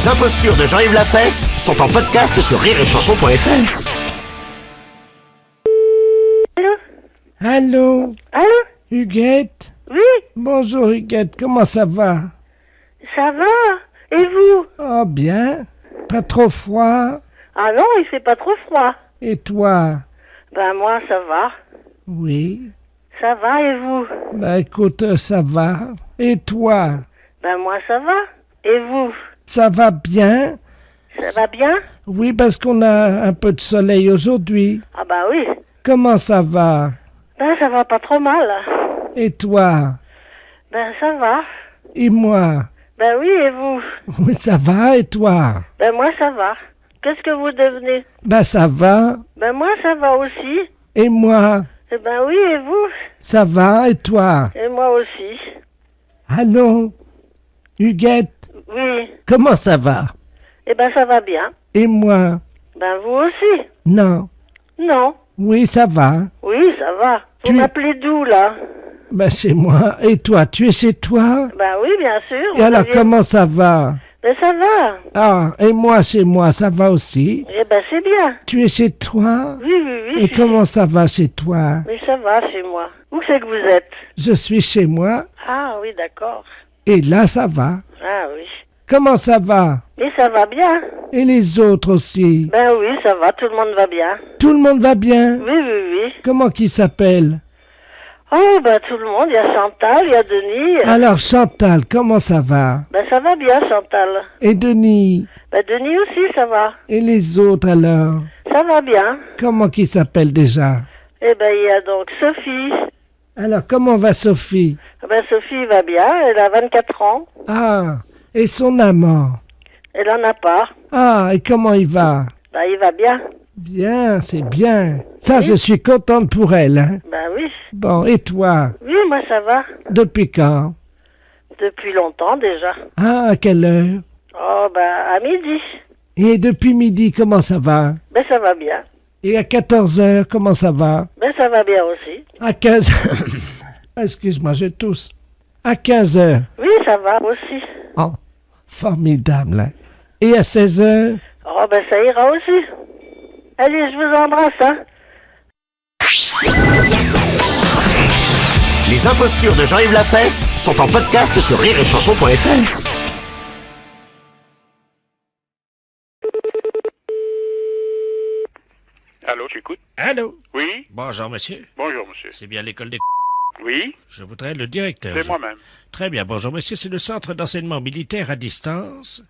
Les impostures de Jean-Yves Lafesse sont en podcast sur rireetchanson.fr. Allô? Allô? Huguette? Oui, Bonjour Huguette, comment ça va? ça va? Et vous? Oh bien, pas trop froid? Ah non, il fait pas trop froid. Et toi? Ben moi, ça va. Oui. Ça va, et vous? Bah écoute, ça va. Et toi? Ben moi, ça va. Et vous? Ça va bien? Ça va bien? Oui, parce qu'on a un peu de soleil aujourd'hui. Ah bah oui. Comment ça va? Ben ça va pas trop mal. Et toi? Ben ça va. Et moi? Ben oui, et vous? Oui, ça va, et toi? Ben moi, ça va. Qu'est-ce que vous devenez? Bah ça va. Ben moi, ça va aussi. Et moi? Eh ben oui, et vous? Ça va, et toi? Et moi aussi. Allô? Huguette? Oui. Comment ça va? Eh ben ça va bien. Et moi? Ben vous aussi? Non. Non. Oui, ça va. Oui, ça va. Vous Tu- m'appelez d'où, là? Ben, c'est moi. Et toi, tu es chez toi? Ben oui, bien sûr. Et vous alors, aviez- comment ça va? Ben ça va. Ah, et moi, chez moi, ça va aussi? Eh ben c'est bien. Tu es chez toi? Oui, oui, oui. Et comment ça va chez toi? Mais ça va chez moi. Où c'est que vous êtes? Je suis chez moi, Ah oui, d'accord. et là, ça va. Ah oui. Comment ça va? Mais ça va bien. Et les autres aussi? Ben oui, ça va, tout le monde va bien. Tout le monde va bien? Oui, oui, oui. Comment qui s'appelle? Oh, ben tout le monde, il y a Chantal, il y a Denis. Alors, Chantal, comment ça va? Ben ça va bien, Chantal. Et Denis? Ben Denis aussi, ça va. Et les autres alors? Ça va bien. Comment qui s'appelle déjà? Eh ben il y a donc Sophie. Alors, comment va Sophie? Ben Sophie va bien, elle a 24 ans. Ah, et son amant? Elle en a pas. Ah, et comment il va? Ben il va bien. Bien, c'est bien. Ça, je suis contente pour elle. Hein? Ben oui. Bon, et toi? Oui, moi ça va. Depuis quand? Depuis longtemps déjà. Ah, à quelle heure? Oh, ben à midi. Et depuis midi, comment ça va? Ben ça va bien. Et à 14 heures, comment ça va? Ben ça va bien aussi. À 15 Excuse-moi, je tousse. À 15 heures. Oui, ça va aussi. Oh, formidable. Hein? Et à 16 heures? Oh, ben ça ira aussi. Allez, je vous embrasse, hein. Les impostures de Jean-Yves Lafesse sont en podcast sur rireetchanson.fr. Allô, j'écoute. Allô? Oui, Bonjour, monsieur. bonjour monsieur. C'est bien l'école des... Oui, Je voudrais le directeur. c'est moi-même. Très bien, bonjour, monsieur. C'est le centre d'enseignement militaire à distance.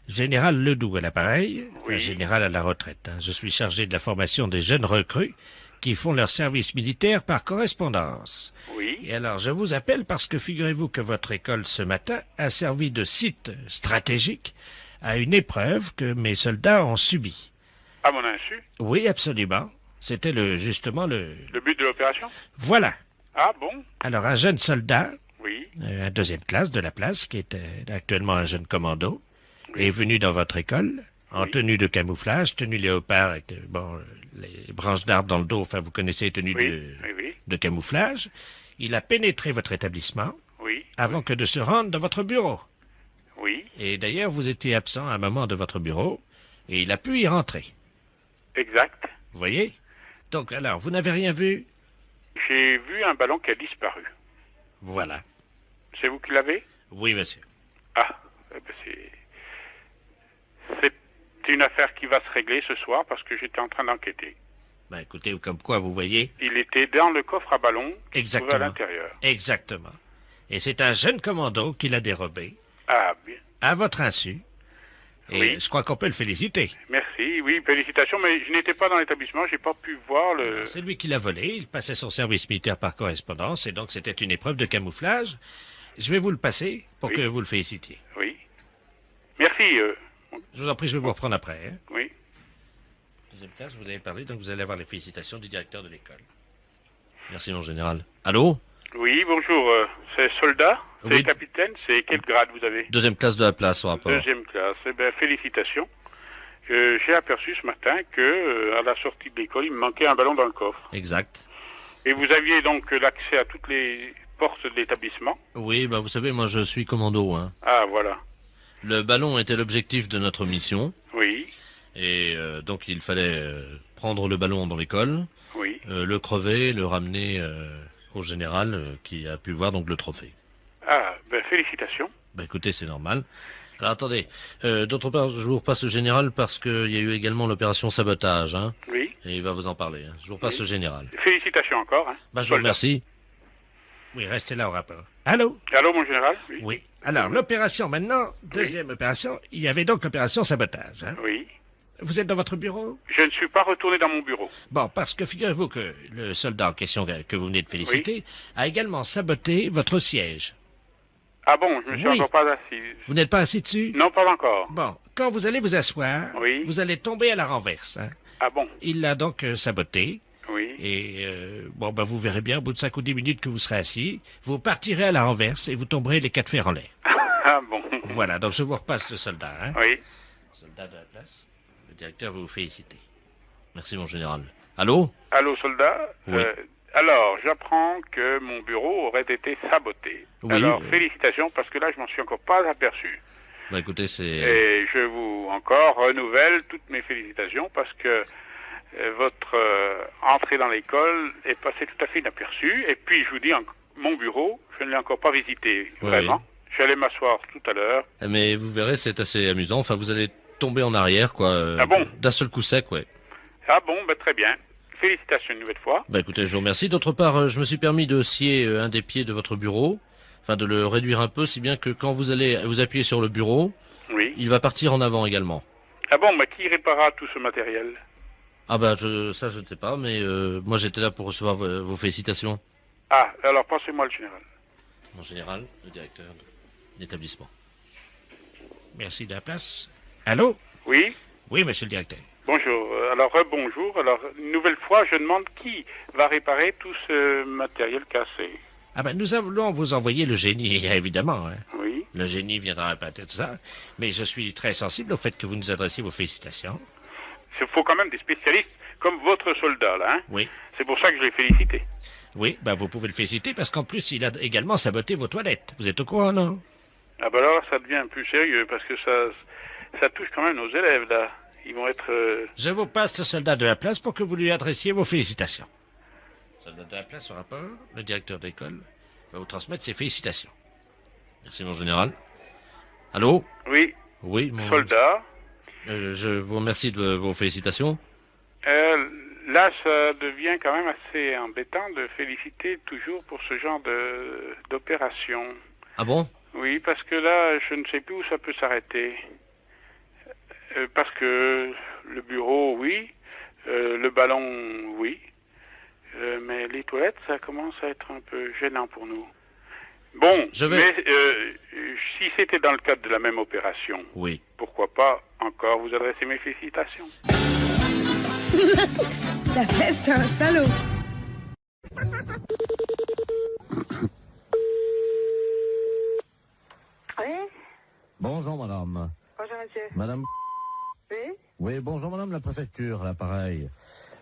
Général Ledoux à l'appareil. Oui. Un général à la retraite. Je suis chargé de la formation des jeunes recrues qui font leur service militaire par correspondance. Oui, Et alors, je vous appelle parce que figurez-vous que votre école ce matin a servi de site stratégique à une épreuve que mes soldats ont subie. à mon insu. Oui, absolument. C'était justement le... Le but de l'opération? Voilà. Ah bon? Alors, un jeune soldat, Oui, un deuxième classe de la place, qui est actuellement un jeune commando, est venu dans votre école, en tenue de camouflage, tenue léopard, avec les branches d'arbres dans le dos, enfin, vous connaissez les tenues oui, oui, de camouflage. Il a pénétré votre établissement oui, avant que de se rendre dans votre bureau. oui, Et d'ailleurs, vous étiez absent à un moment de votre bureau, et il a pu y rentrer. exact. Vous voyez? Donc, alors, vous n'avez rien vu? J'ai vu un ballon qui a disparu. Voilà. C'est vous qui l'avez? Oui, monsieur. Ah, eh ben c'est une affaire qui va se régler ce soir parce que j'étais en train d'enquêter. Ben, écoutez, comme quoi, vous voyez? Il était dans le coffre à ballon qui se trouvait à Exactement. l'intérieur. Exactement. Et c'est un jeune commando qui l'a dérobé, Ah, bien. à votre insu. Et Oui. je crois qu'on peut le féliciter. Merci, oui, félicitations, mais je n'étais pas dans l'établissement, j'ai pas pu voir le... C'est lui qui l'a volé, il passait son service militaire par correspondance, et donc c'était une épreuve de camouflage. Je vais vous le passer pour Oui. que vous le félicitiez. Oui. Merci, Je vous en prie, je vais vous reprendre après. Hein. oui. Deuxième classe, vous avez parlé, donc vous allez avoir les félicitations du directeur de l'école. Merci, mon général. Allô? Oui, bonjour, c'est soldat, c'est Oui. capitaine, c'est quel grade vous avez? Deuxième classe de la place, au rapport. Deuxième classe, eh bien, félicitations. J'ai aperçu ce matin que, à la sortie de l'école, il me manquait un ballon dans le coffre. Exact. Et vous aviez donc l'accès à toutes les portes de l'établissement? Oui, ben vous savez, moi je suis commando, hein. Ah, voilà. Le ballon était l'objectif de notre mission. Oui, Et donc il fallait prendre le ballon dans l'école, oui. le crever, le ramener au général qui a pu voir donc le trophée. Ah, ben félicitations. Bah écoutez, c'est normal. Alors attendez, d'autre part, je vous repasse le général parce qu'il y a eu également l'opération sabotage, hein, Oui. et il va vous en parler. Hein. Je vous repasse Oui. le général. Félicitations encore. Hein. Bah, je vous Soldat. remercie. Oui, restez là au rapport. Allô? Allô, mon général? Oui. Oui. Alors, l'opération maintenant, deuxième opération, il y avait donc l'opération sabotage. Hein? Oui. Vous êtes dans votre bureau? Je ne suis pas retourné dans mon bureau. Bon, parce que figurez-vous que le soldat en question que vous venez de féliciter a également saboté votre siège. Ah bon, je me suis Oui. encore pas assis. Vous n'êtes pas assis dessus? Non, pas encore. Bon, quand vous allez vous asseoir, Oui. vous allez tomber à la renverse. Hein? Ah bon? Il l'a donc saboté. Oui. Et bon, ben, vous verrez bien, au bout de 5 ou 10 minutes que vous serez assis, vous partirez à la renverse et vous tomberez les 4 fers en l'air. Ah bon? Voilà, donc je vous repasse le soldat. Hein? Oui. Soldat de la place. Le directeur va vous féliciter. Merci mon général. Allô? Allô, soldat? Oui. Alors, j'apprends que mon bureau aurait été saboté. Oui, Alors, félicitations, parce que là, je m'en suis encore pas aperçu. Bah écoutez, c'est... Et je vous encore renouvelle toutes mes félicitations, parce que votre entrée dans l'école est passée tout à fait inaperçue. Et puis, je vous dis, mon bureau, je ne l'ai encore pas visité, Oui, vraiment. oui. J'allais m'asseoir tout à l'heure. Mais vous verrez, c'est assez amusant. Enfin, vous allez tomber en arrière, quoi. Ah bon? D'un seul coup sec, ouais. Ah bon, ben, très bien. Félicitations une nouvelle fois. Bah écoutez, je vous remercie. D'autre part, je me suis permis de scier un des pieds de votre bureau, enfin de le réduire un peu, si bien que quand vous allez vous appuyer sur le bureau, Oui. il va partir en avant également. Ah bon, mais qui réparera tout ce matériel? Ah bah ça je ne sais pas, mais moi j'étais là pour recevoir vos félicitations. Ah, alors passez-moi le général. Mon général, le directeur de l'établissement. Merci de la place. Allô? Oui. Oui, monsieur le directeur. Bonjour. Alors, bonjour. Alors, une nouvelle fois, je demande qui va réparer tout ce matériel cassé. Ah ben, nous allons vous envoyer le génie, évidemment. Hein. Oui. Le génie viendra réparer tout ça. Mais je suis très sensible au fait que vous nous adressiez vos félicitations. Il faut quand même des spécialistes comme votre soldat, là. Hein. Oui. C'est pour ça que je l'ai félicité. Oui, ben vous pouvez le féliciter parce qu'en plus, il a également saboté vos toilettes. Vous êtes au courant, non? Ah ben alors, ça devient plus sérieux parce que ça touche quand même nos élèves, là. Ils vont être... Je vous passe le soldat de la place pour que vous lui adressiez vos félicitations. Soldat de la place au rapport, le directeur d'école va vous transmettre ses félicitations. Merci mon général. Allô? Oui. Oui, mon... Soldat. je vous remercie de vos félicitations. Là, ça devient quand même assez embêtant de féliciter toujours pour ce genre d'opération. Ah bon? Oui, parce que là, je ne sais plus où ça peut s'arrêter. Parce que le bureau, oui. Le ballon, oui. Mais les toilettes, ça commence à être un peu gênant pour nous. Bon, mais si c'était dans le cadre de la même opération, oui. Pourquoi pas encore vous adresser mes félicitations. La fête, c'est un salaud. Oui. Bonjour madame. Bonjour, monsieur. Madame. Oui. Oui, bonjour madame la préfecture, l'appareil.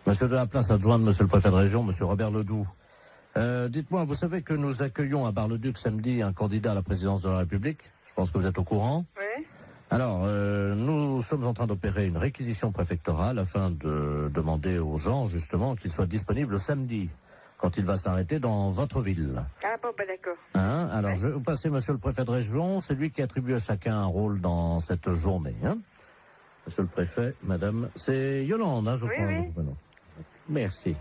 Monsieur de la place adjoint de monsieur le préfet de région, monsieur Robert Ledoux. Dites-moi, vous savez que nous accueillons à Bar-le-Duc samedi un candidat à la présidence de la République? Je pense que vous êtes au courant. Oui. Alors, nous sommes en train d'opérer une réquisition préfectorale afin de demander aux gens, justement, qu'ils soient disponibles samedi, quand il va s'arrêter dans votre ville. Ah bon, ben d'accord. Hein? Alors, je vais vous passer monsieur le préfet de région, c'est lui qui attribue à chacun un rôle dans cette journée. Hein? Monsieur le préfet, madame, c'est Yolande, hein, je crois. Oui. Votre nom. Merci.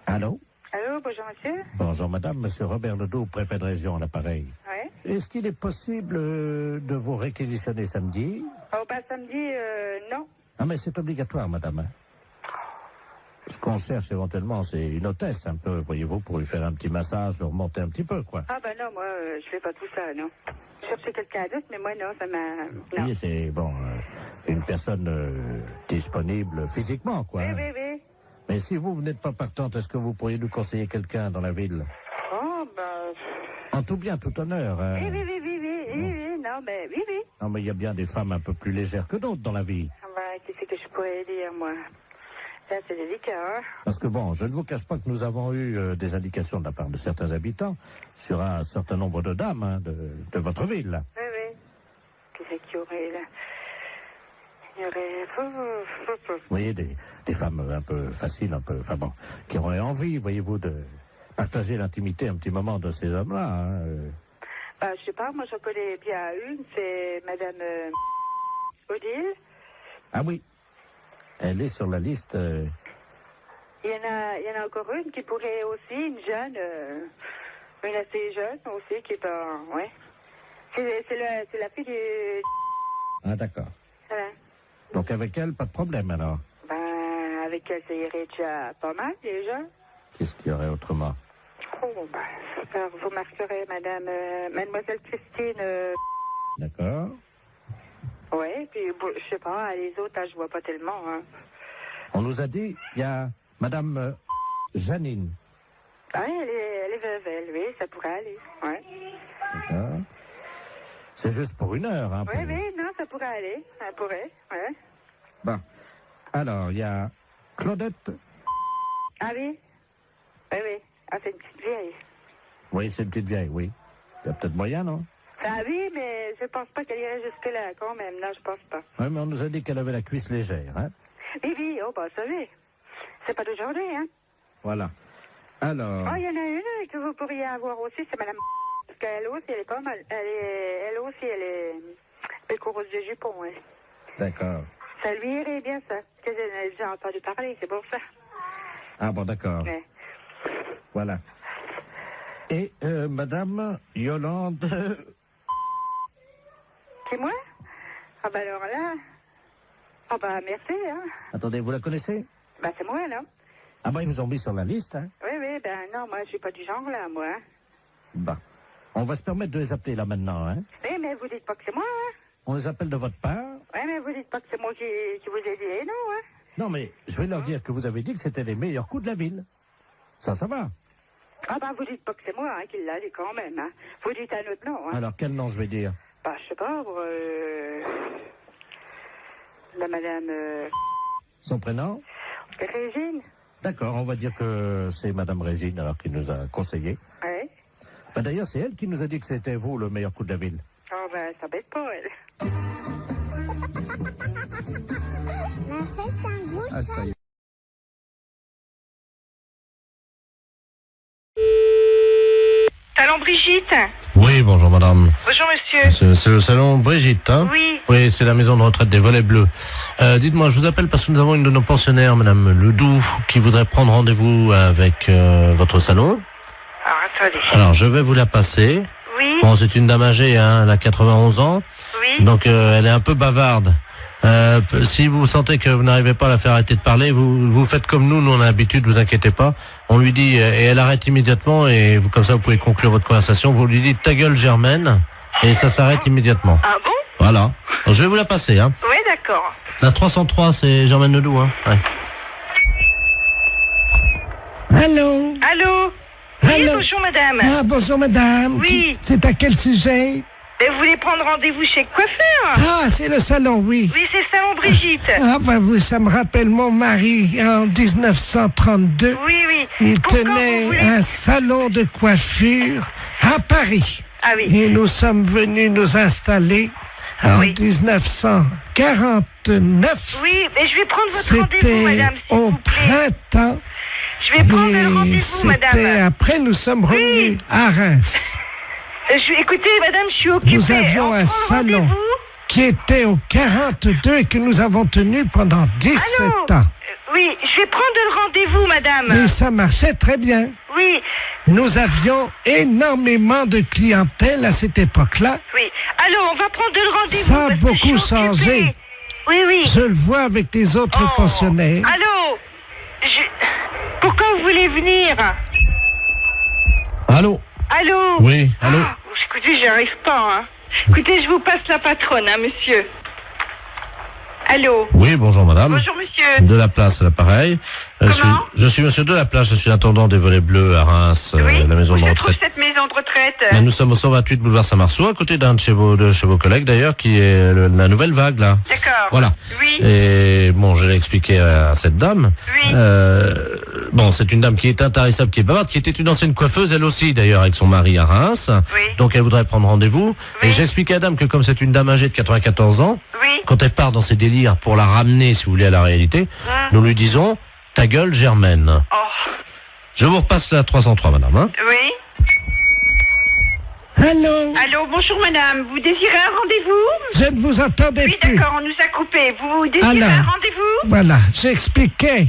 Allô? Allô, bonjour, monsieur. Bonjour madame, monsieur Robert Ledoux, préfet de région à l'appareil. Oui. Est-ce qu'il est possible de vous réquisitionner samedi? Oh, ben samedi, non. Ah mais c'est obligatoire madame. Hein. Ce qu'on cherche éventuellement, c'est une hôtesse un peu, voyez-vous, pour lui faire un petit massage, le remonter un petit peu, quoi. Ah ben non, moi, je fais pas tout ça, non. Je cherchais quelqu'un d'autre, mais moi, non, ça m'a... Non. Oui, c'est, bon, une personne disponible physiquement, quoi. Oui, hein. oui. Mais si vous n'êtes pas partante, est-ce que vous pourriez nous conseiller quelqu'un dans la ville? Oh, ben... En tout bien, tout honneur. Hein. Oui, non, mais oui. Non, mais il y a bien des femmes un peu plus légères que d'autres dans la vie. Ah ben, qu'est-ce que je pourrais dire, moi? Ça, c'est délicat, hein? Parce que bon, je ne vous cache pas que nous avons eu des indications de la part de certains habitants sur un certain nombre de dames hein, de votre ville. Oui. qui c'est qu'il y aurait là? Il y aurait... Vous voyez, des femmes un peu faciles, un peu, enfin bon, qui auraient envie, voyez-vous, de partager l'intimité un petit moment de ces hommes-là. Hein. Bah, je sais pas, moi j'en connais bien une, c'est Madame Odile. Ah oui, elle est sur la liste. Il y en a encore une qui pourrait aussi, une jeune, une assez jeune aussi, qui peut, ouais. C'est la fille du... Ah d'accord. Voilà. Donc avec elle, pas de problème alors. Ben, avec elle, ça irait déjà pas mal déjà. Qu'est-ce qu'il y aurait autrement? Oh, ben, alors, vous marquerez Mademoiselle Christine. D'accord. Ouais, puis bon, je sais pas, les autres, je vois pas tellement. Hein. On nous a dit, il y a Madame Janine. Ah, elle est veuve, elle, oui, ça pourrait aller. Ouais. D'accord. C'est juste pour 1 heure. Hein, Oui, non, ça pourrait aller. Ça pourrait, ouais. Bon. Alors, il y a Claudette. Ah oui? Oui, oui. Ah, c'est une petite vieille. Oui, c'est une petite vieille, oui. Il y a peut-être moyen, non? Ah oui, mais je pense pas qu'elle irait jusque-là quand même. Non, je pense pas. Oui, mais on nous a dit qu'elle avait la cuisse légère, hein? Oui, oui, oh, bah, ça oui. C'est pas d'aujourd'hui, hein? Voilà. Alors... Oh, il y en a une que vous pourriez avoir aussi, c'est Madame... Parce qu'elle aussi, elle est pas mal. Elle aussi, elle est coureuse de jupons, ouais. D'accord. Ça lui irait bien, ça. Parce que j'ai déjà entendu parler, c'est pour ça. Ah bon, d'accord. Ouais. Voilà. Et Madame Yolande... C'est moi? Ah bah alors là... Ah bah merci, hein. Attendez, vous la connaissez? Bah c'est moi, là. Ah bah ils vous ont mis sur la liste, hein? Oui, oui, ben non, moi je suis pas du genre, là, moi. Hein. Bah, on va se permettre de les appeler là maintenant, hein? Oui, mais vous dites pas que c'est moi, hein. On les appelle de votre part? Oui, mais vous dites pas que c'est moi qui vous ai dit non, hein. Non, mais je vais leur dire que vous avez dit que c'était les meilleurs coups de la ville. Ça va. Ah bah vous dites pas que c'est moi, hein, qui l'a dit quand même, hein. Vous dites un autre nom, hein. Alors, quel nom je vais dire? Bah, je sais pas, la madame... Son prénom? Régine. D'accord, on va dire que c'est Madame Régine, alors qui nous a conseillé. Ouais. Bah, d'ailleurs, c'est elle qui nous a dit que c'était vous le meilleur coup de la ville. Oh ben, ça bête pas, elle. Ah, ça y est. Salon Brigitte. Oui, bonjour madame. Bonjour monsieur. C'est le salon Brigitte, hein? Oui. Oui, c'est la maison de retraite des Volets Bleus. Dites-moi, je vous appelle parce que nous avons une de nos pensionnaires, madame Ledoux, qui voudrait prendre rendez-vous avec votre salon. Alors, attendez. Alors, je vais vous la passer. Oui. Bon, c'est une dame âgée, hein, elle a 91 ans. Oui. Donc, elle est un peu bavarde. Si vous sentez que vous n'arrivez pas à la faire arrêter de parler, vous faites comme nous on a l'habitude, vous inquiétez pas. On lui dit, et elle arrête immédiatement, et vous, comme ça vous pouvez conclure votre conversation, vous lui dites ta gueule Germaine, et ça s'arrête immédiatement. Ah bon? Voilà. Alors, je vais vous la passer, hein. Oui, d'accord. La 303, c'est Germaine Ledoux, hein. Ouais. Allô? Allô? Oui, Allô? bonjour madame. Ah, bonjour madame. Oui. C'est à quel sujet? Vous voulez prendre rendez-vous chez le coiffeur? Ah, c'est le salon, oui. Oui, c'est le salon Brigitte. Ah, bah, ça me rappelle mon mari en 1932. Oui, oui. Il Pourquoi tenait vous voulez... un salon de coiffure à Paris. Ah oui. Et nous sommes venus nous installer en Oui. 1949. Oui, mais je vais prendre votre rendez-vous, C'était madame, s'il au vous plaît. printemps. Je vais prendre le Et rendez-vous, c'était madame. après, nous sommes revenus à Reims. Écoutez, madame, je suis occupée. Nous avions On un prend le salon rendez-vous. qui était au 42 et que nous avons tenu pendant 17 Allô? ans. Oui, je vais prendre le rendez-vous, madame. Et ça marchait très bien. Oui, Nous avions énormément de clientèle à cette époque-là. oui. Allô, on va prendre le rendez-vous. Ça a parce que je suis beaucoup changé. occupée. Oui, oui. Je le vois avec les autres Oh. pensionnaires. Allô? Pourquoi vous voulez venir? Allô? Allô? Oui, allô? Ah, écoutez, j'y arrive pas, hein. Écoutez, je vous passe la patronne, hein, monsieur. Allô? Oui, bonjour madame. Bonjour, monsieur. De la place à l'appareil. Comment? Je suis monsieur de la place, je suis intendant des Volets Bleus à Reims, Oui, la maison où de se retraite. trouve cette maison de retraite? Mais nous sommes au 128 boulevard Saint-Marceau, à côté d'un de chez vos collègues d'ailleurs, qui est la nouvelle vague là. D'accord. Voilà. Oui. Et bon, je l'ai expliqué à cette dame. Oui. Bon, c'est une dame qui est intarissable, qui est bavarde, qui était une ancienne coiffeuse, elle aussi d'ailleurs, avec son mari à Reims. Oui. Donc elle voudrait prendre rendez-vous. Oui. Et j'explique à la dame que comme c'est une dame âgée de 94 ans, Oui. quand elle part dans ses délires pour la ramener, si vous voulez, à la réalité, nous lui disons, ta gueule, Germaine. Oh. Je vous repasse la 303, madame. Hein. Oui. Allô? Allô, bonjour madame. Vous désirez un rendez-vous? Je ne vous entendais Oui, plus. d'accord, on nous a coupé. Vous désirez Alors. un rendez-vous? Voilà, j'expliquais.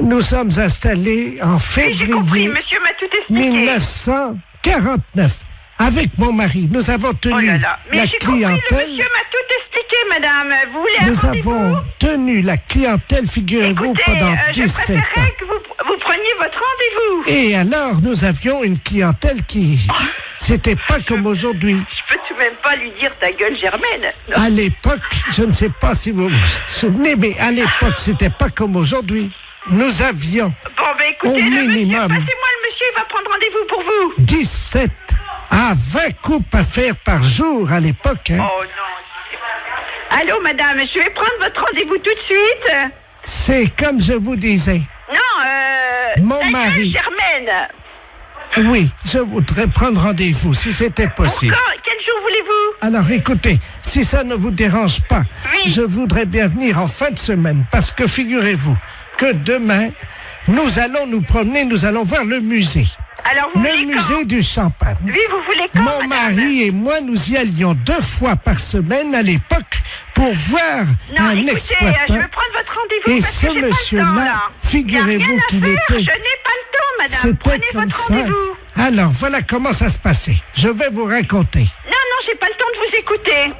Nous sommes installés en Oui, j'ai compris. février Monsieur m'a tout expliqué. 1949. Avec mon mari, nous avons Oh tenu là là. Mais la j'ai compris, le clientèle. monsieur m'a tout expliqué, madame. Vous voulez un Nous rendez-vous? avons tenu la clientèle, figurez-vous, Écoutez, pendant je 17 ans. préférerais que vous preniez votre rendez-vous. Et alors, nous avions une clientèle qui... C'était pas comme aujourd'hui. Je peux tout de même pas lui dire ta gueule, Germaine. Non. À l'époque, je ne sais pas si vous vous souvenez, mais à l'époque, c'était pas comme aujourd'hui. Nous avions Bon, ben écoutez, au le monsieur, minimum passez-moi le monsieur, il va prendre rendez-vous pour vous. 17 à 20 coupes à faire par jour à l'époque. Hein. Oh non. Allô, madame, je vais prendre votre rendez-vous tout de suite. C'est comme je vous disais. Non, Mon ta gueule, mari. Germaine. Oui, je voudrais prendre rendez-vous si c'était possible. Quand? Quel jour voulez-vous? Alors écoutez, si ça ne vous dérange pas, Oui. je voudrais bien venir en fin de semaine parce que figurez-vous que demain, nous allons nous promener, nous allons voir le musée. Alors, vous Le voulez musée quand? du champagne. Oui, vous voulez quand, Mon madame? mari et moi, nous y allions 2 fois par semaine à l'époque pour voir Non, un écoutez, je exploitant. vais prendre votre rendez-vous Et parce ce que j'ai pas le temps, monsieur-là, là. figurez-vous Y a rien à qu'il faire, était- Je n'ai pas le temps, madame. C'était Prenez comme votre ça. rendez-vous. Alors, voilà comment ça se passait. Je vais vous raconter. Non, j'ai pas le temps de vous écouter.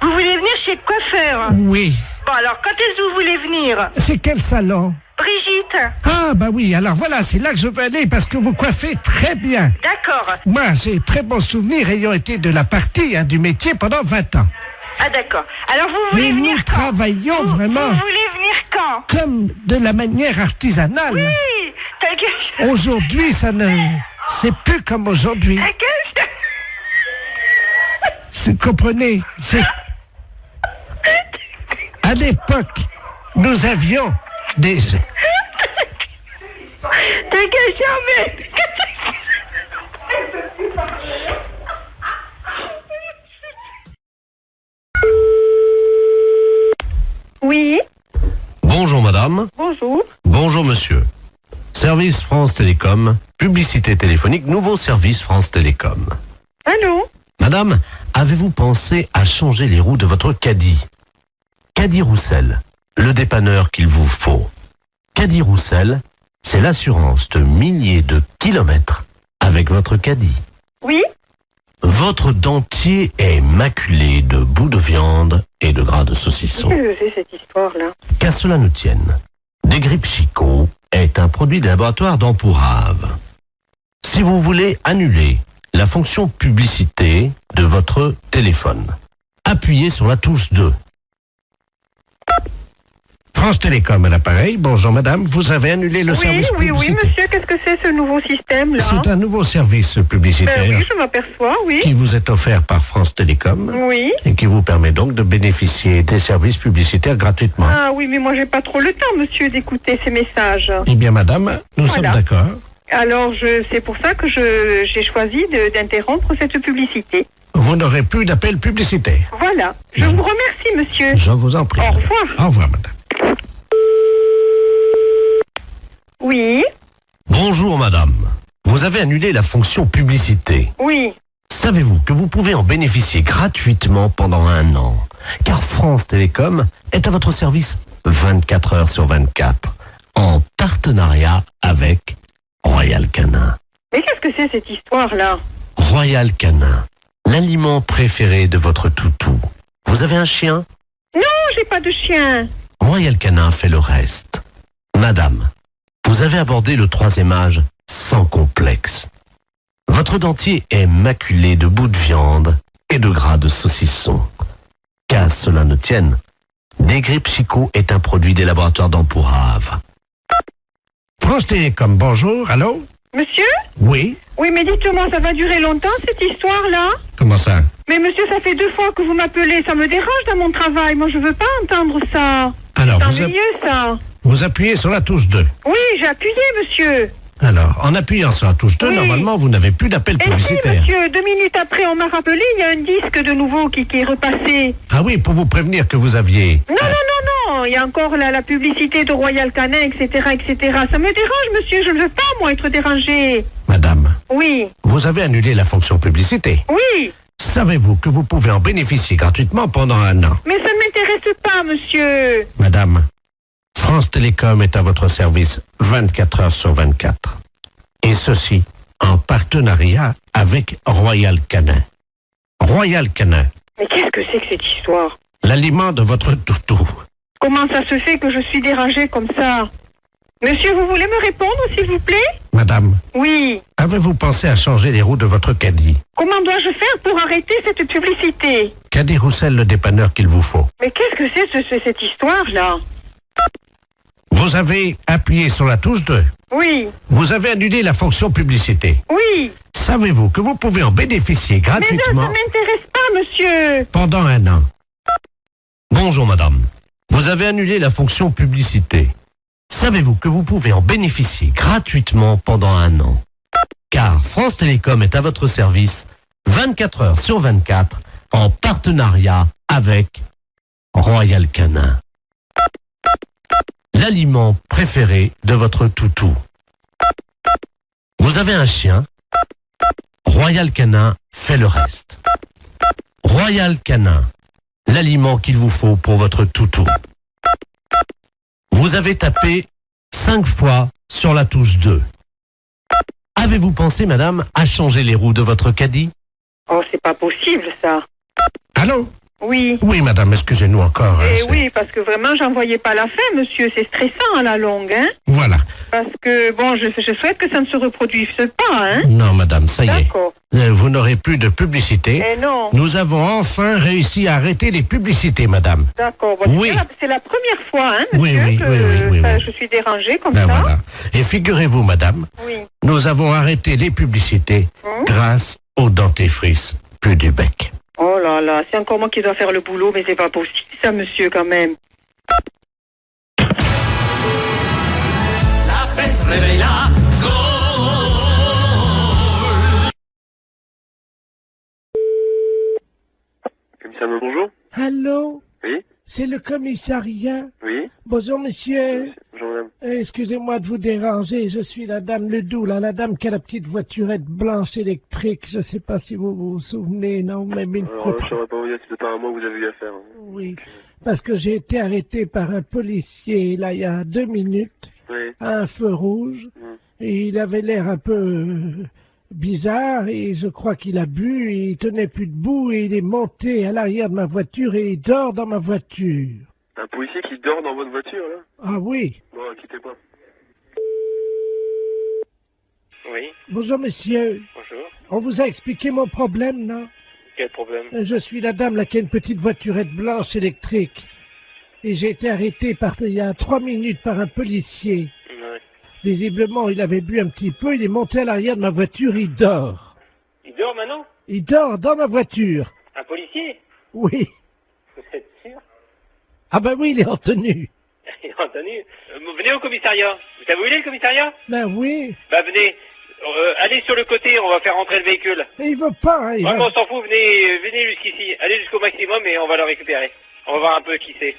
Vous voulez venir chez le coiffeur? Oui. Bon, alors, quand est-ce que vous voulez venir? C'est quel salon? Brigitte. Ah, bah oui. Alors voilà, c'est là que je veux aller parce que vous coiffez très bien. D'accord. Moi, j'ai très bons souvenirs ayant été de la partie, du métier pendant 20 ans. Ah, d'accord. Alors, vous voulez Et venir nous quand? travaillons Vous vraiment voulez venir quand? comme de la manière artisanale. Oui, ta gueule. Aujourd'hui, ça ne... C'est plus comme aujourd'hui. Ta gueule. Vous comprenez? C'est... À l'époque, nous avions des... Ta gueule, Germaine. Oui, Bonjour madame. bonjour. Bonjour monsieur. Service France Télécom, publicité téléphonique, nouveau service France Télécom. Allô? Madame, avez-vous pensé à changer les roues de votre caddie? Caddie Roussel, le dépanneur qu'il vous faut. Caddie Roussel, c'est l'assurance de milliers de kilomètres avec votre caddie. Oui? Votre dentier est maculé de bouts de viande et de gras de saucisson. Qu'est-ce que c'est cette histoire-là? Qu'à cela ne tienne, Desgrippes Chicot est un produit de laboratoire d'Empourave. Si vous voulez annuler la fonction publicité de votre téléphone, appuyez sur la touche 2. France Télécom à l'appareil. Bonjour madame, vous avez annulé le service publicitaire. monsieur, qu'est-ce que c'est ce nouveau système-là? C'est un nouveau service publicitaire je m'aperçois, oui. qui vous est offert par France Télécom Oui. et qui vous permet donc de bénéficier des services publicitaires gratuitement. Ah oui, mais moi j'ai pas trop le temps, monsieur, d'écouter ces messages. Eh bien madame, nous Voilà. sommes d'accord. Alors, c'est pour ça que j'ai choisi d'interrompre cette publicité. Vous n'aurez plus d'appel publicitaire. Voilà. Je vous remercie, monsieur. Je vous en prie. Au revoir. Au revoir madame. Oui, Bonjour madame, vous avez annulé la fonction publicité. oui. Savez-vous que vous pouvez en bénéficier gratuitement pendant 1 an? Car France Télécom est à votre service 24 heures sur 24, en partenariat avec Royal Canin. Mais qu'est-ce que c'est cette histoire-là? Royal Canin, l'aliment préféré de votre toutou. Vous avez un chien? Non, j'ai pas de chien. Royal Canin fait le reste. Madame, vous avez abordé le 3e âge sans complexe. Votre dentier est maculé de bouts de viande et de gras de saucisson. Qu'à cela ne tienne, Desgrippes Chicot est un produit des laboratoires d'Empourave. France Télécom, bonjour, allô? Monsieur? Oui? Oui, mais dites-moi, ça va durer longtemps, cette histoire-là? Comment ça? Mais monsieur, ça fait 2 fois que vous m'appelez, ça me dérange dans mon travail. Moi, je veux pas entendre ça. Alors, C'est vous, ennuyeux, ça. Vous appuyez sur la touche 2. Oui, j'ai appuyé, monsieur. Alors, en appuyant sur la touche 2, Oui. normalement, vous n'avez plus d'appel Et si, publicitaire. monsieur, 2 minutes après, on m'a rappelé, il y a un disque de nouveau qui est repassé. Ah oui, pour vous prévenir que vous aviez... Non, non, non, non, il y a encore la publicité de Royal Canin, etc., etc. Ça me dérange, monsieur, je ne veux pas, moi, être dérangé. Madame, Oui, vous avez annulé la fonction publicité. oui, Savez-vous que vous pouvez en bénéficier gratuitement pendant 1 an? mais ça ne m'intéresse pas, monsieur. Madame, France Télécom est à votre service 24 heures sur 24. Et ceci en partenariat avec Royal Canin. Royal Canin, Mais qu'est-ce que c'est que cette histoire? l'aliment de votre toutou. Comment ça se fait que je suis dérangée comme ça? Monsieur, vous voulez me répondre, s'il vous plaît? Madame, Oui. avez-vous pensé à changer les roues de votre caddie? Comment dois-je faire pour arrêter cette publicité? Caddie Roussel, le dépanneur qu'il vous faut. Mais qu'est-ce que c'est cette histoire-là? Vous avez appuyé sur la touche 2. Oui, Vous avez annulé la fonction publicité. oui. Savez-vous que vous pouvez en bénéficier Mais non, ça gratuitement m'intéresse pas, monsieur. pendant 1 an? Bonjour madame. Vous avez annulé la fonction publicité. Savez-vous que vous pouvez en bénéficier gratuitement pendant 1 an? Car France Télécom est à votre service 24 heures sur 24 en partenariat avec Royal Canin. L'aliment préféré de votre toutou. Vous avez un chien? Royal Canin fait le reste. Royal Canin, l'aliment qu'il vous faut pour votre toutou. Vous avez tapé 5 fois sur la touche 2. Avez-vous pensé, madame, à changer les roues de votre caddie? Oh, c'est pas possible, ça. Allô? Oui. Oui, madame, excusez-nous encore. hein, Eh c'est- oui, parce que vraiment, j'en voyais pas la fin, monsieur. C'est stressant à la longue, hein. Voilà. Parce que, bon, je souhaite que ça ne se reproduise pas, hein. Non, madame, ça y est. D'accord. Vous n'aurez plus de publicité. Eh non. Nous avons enfin réussi à arrêter les publicités, madame. D'accord. Bon, Oui. c'est la première fois, hein, Oui, monsieur, oui, que oui, oui. je suis dérangée comme Ben ça. voilà. Et figurez-vous, madame, Oui. nous avons arrêté les publicités grâce au dentifrice plus du bec. Oh là là, c'est encore moi qui dois faire le boulot, mais c'est pas possible, ça, monsieur, quand même. La fesse réveille la Commissaire, bonjour. Allô? Oui. C'est le commissariat. Oui. Bonjour, monsieur. Bonjour, madame. Excusez-moi de vous déranger, je suis la dame Ledoux, là, la dame qui a la petite voiturette blanche électrique. Je sais pas si vous vous souvenez, non, mais une Alors, photo. je ne saurais pas vous dire, c'est apparemment que vous avez eu affaire. Oui, parce que j'ai été arrêté par un policier, là, il y a 2 minutes, Oui. à un feu rouge, et il avait l'air un peu bizarre, et je crois qu'il a bu, et il tenait plus debout, et il est monté à l'arrière de ma voiture, et il dort dans ma voiture. Un policier qui dort dans votre voiture, là? Ah oui. Bon, quittez pas. Oui. Bonjour, monsieur. Bonjour. On vous a expliqué mon problème, non? Quel problème? Je suis la dame là qui a une petite voiturette blanche électrique. Et j'ai été arrêté il y a 3 minutes par un policier. Ouais. Visiblement, il avait bu un petit peu, il est monté à l'arrière de ma voiture, il dort. Il dort maintenant? Il dort dans ma voiture. Un policier? Oui. Vous êtes sûr? Ah ben oui, il est en tenue. Il est en tenue. Venez au commissariat. Vous savez où il est, le commissariat? Ben oui. Bah, venez. Allez sur le côté, on va faire rentrer le véhicule. Mais il veut pas, hein, il Ouais, va- mais on s'en fout, venez jusqu'ici. Allez jusqu'au maximum et on va le récupérer. On va voir un peu qui c'est.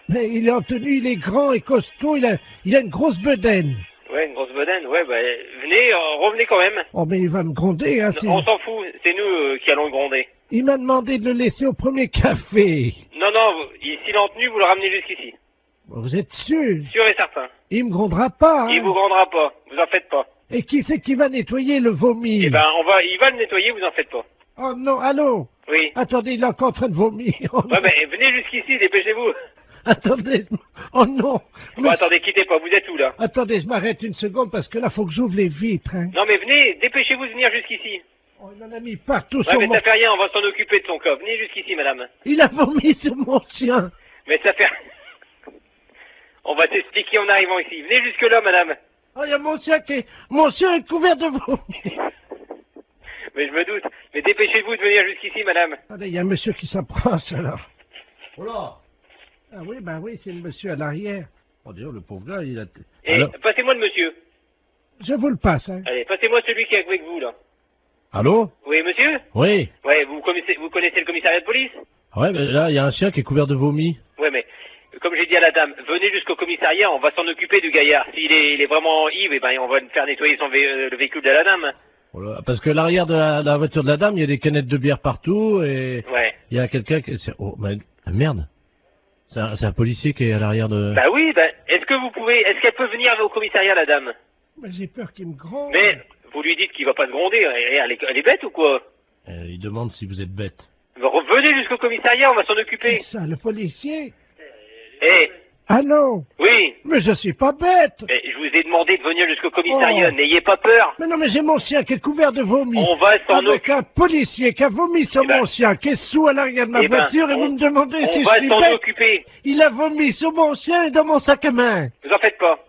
Mais il est en tenue, il est grand et costaud, il a une grosse bedaine. Ouais, une grosse bedaine. Ouais, bah, venez, revenez quand même. Oh mais il va me gronder, hein. On s'en fout, c'est nous qui allons le gronder. Il m'a demandé de le laisser au premier café. Non, non, s'il est en tenue, vous le ramenez jusqu'ici. Vous êtes sûr? Sûr et certain. Il me grondera pas, hein. Il vous grandera pas, vous en faites pas. Et qui c'est qui va nettoyer le vomi? Eh ben, il va le nettoyer, vous en faites pas. Oh non, allô? Oui. Attendez, il est encore en train de vomir. Oh, Ouais, mais venez jusqu'ici, dépêchez-vous. attendez, oh non. Bon, attendez, quittez pas, vous êtes où, là? Attendez, je m'arrête une seconde parce que là, faut que j'ouvre les vitres, hein. Non, mais venez, dépêchez-vous de venir jusqu'ici. Oh, il en a mis partout Ouais, sur mais mon... ça fait rien, on va s'en occuper de son cas. Venez jusqu'ici, madame. Il a vomi sur mon chien. Mais ça fait... On va t'expliquer en arrivant ici. Venez jusque-là, madame. Oh, il y a mon chien est couvert de vomi. Mais je me doute. Mais dépêchez-vous de venir jusqu'ici, madame. Attendez, il y a un monsieur qui s'approche, alors. Oh là. Ah oui, ben oui, c'est le monsieur à l'arrière. Oh, Dieu, le pauvre gars, il a... Et Alors, passez-moi le monsieur. je vous le passe, hein. Allez, passez-moi celui qui est avec vous, là. Allô? Oui, monsieur? Oui. Ouais, vous connaissez le commissariat de police? Ouais, mais là, il y a un chien qui est couvert de vomi. Ouais, mais comme j'ai dit à la dame, venez jusqu'au commissariat, on va s'en occuper du gaillard. S'il est, il est vraiment ivre, eh ben, on va faire nettoyer le véhicule de la dame. Voilà, parce que l'arrière de la voiture de la dame, il y a des canettes de bière partout et Ouais. il y a quelqu'un qui... Oh, merde. C'est un policier qui est à l'arrière de... Bah oui, bah, est-ce qu'elle peut venir au commissariat, la dame? Mais j'ai peur qu'il me gronde. Mais, vous lui dites qu'il va pas se gronder, elle est bête ou quoi? Il demande si vous êtes bête. Venez jusqu'au commissariat, on va s'en occuper. Ça, le policier? Eh, Allô? oui, Mais je suis pas bête. mais je vous ai demandé de venir jusqu'au commissariat, Oh. n'ayez pas peur. Mais non, mais j'ai mon chien qui est couvert de vomi. On va s'en Avec occuper. un policier qui a vomi sur Eh ben, mon chien, qui est sous à l'arrière de ma eh ben, voiture, et vous me demandez si On je va suis s'en bête. occuper. Il a vomi sur mon chien et dans mon sac à main. Vous en faites pas.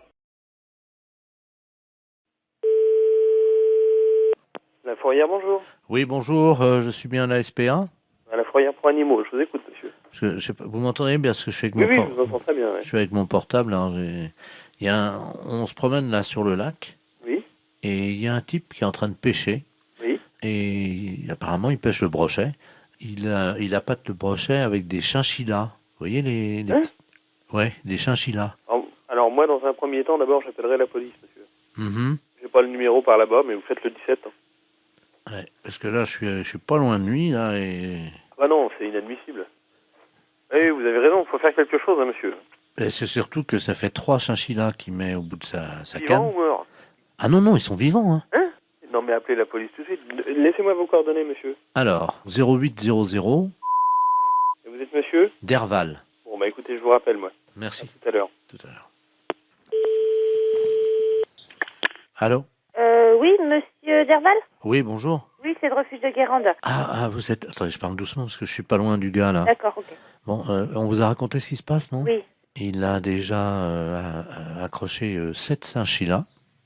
La fourrière, bonjour. Oui, bonjour, je suis bien à la SPA. À la fourrière pour animaux, je vous écoute, monsieur. Parce que, je sais pas, vous m'entendez bien parce que je suis avec Oui, mon oui, por- je vous entends très bien. Ouais. je suis avec mon portable. Alors on se promène là sur le lac Oui, et il y a un type qui est en train de pêcher oui. et apparemment il pêche le brochet. Il appâte le brochet avec des chinchillas. Vous voyez les Hein petits- Ouais, des chinchillas. Alors, moi, dans un premier temps, d'abord, j'appellerai la police, monsieur. Mhm. J'ai pas le numéro par là-bas, mais vous faites le 17. Hein. Ouais, parce que là je suis pas loin de lui là et Ah non, c'est inadmissible. Oui, vous avez raison, il faut faire quelque chose, hein, monsieur. c'est surtout que ça fait 3 chinchillas qu'il met au bout de sa Vivant canne. ou mort? Ah non, non, ils sont vivants. Hein. Hein? Non, mais appelez la police tout de suite. Laissez-moi vos coordonnées, monsieur. Alors, 0800 Et vous êtes monsieur? Derval. Bon, bah écoutez, je vous rappelle, moi. Merci. Tout à l'heure. Tout à l'heure. Allô? Oui, monsieur Derval? Oui, bonjour. Oui, c'est le refuge de Guérande. Vous êtes... Attendez, je parle doucement parce que je suis pas loin du gars, là. D'accord, ok. Bon, on vous a raconté ce qui se passe, non? Oui. Il a déjà accroché 7 chinchillas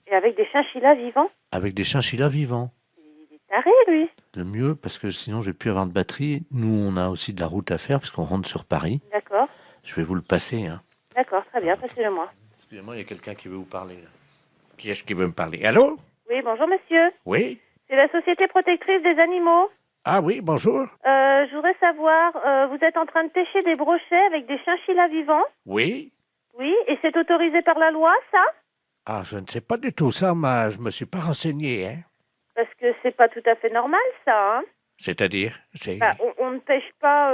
Et avec des chinchillas vivants? avec des chinchillas vivants. Il est taré, lui. Le mieux, parce que sinon je vais plus avoir de batterie. Nous, on a aussi de la route à faire parce qu'on rentre sur Paris. D'accord. Je vais vous le passer. Hein. D'accord, très bien, passez-le-moi. Excusez-moi, il y a quelqu'un qui veut vous parler. Là. Qui est-ce qui veut me parler? Allô? Oui, bonjour, monsieur. Oui? C'est la Société protectrice des animaux. Ah oui, bonjour? Je voudrais savoir, vous êtes en train de pêcher des brochets avec des chinchillas vivants? Oui? Oui, et c'est autorisé par la loi, ça? Ah, je ne sais pas du tout ça, mais je me suis pas renseigné, hein? Parce que c'est pas tout à fait normal, ça, hein? C'est-à-dire? C'est... Bah, on ne pêche pas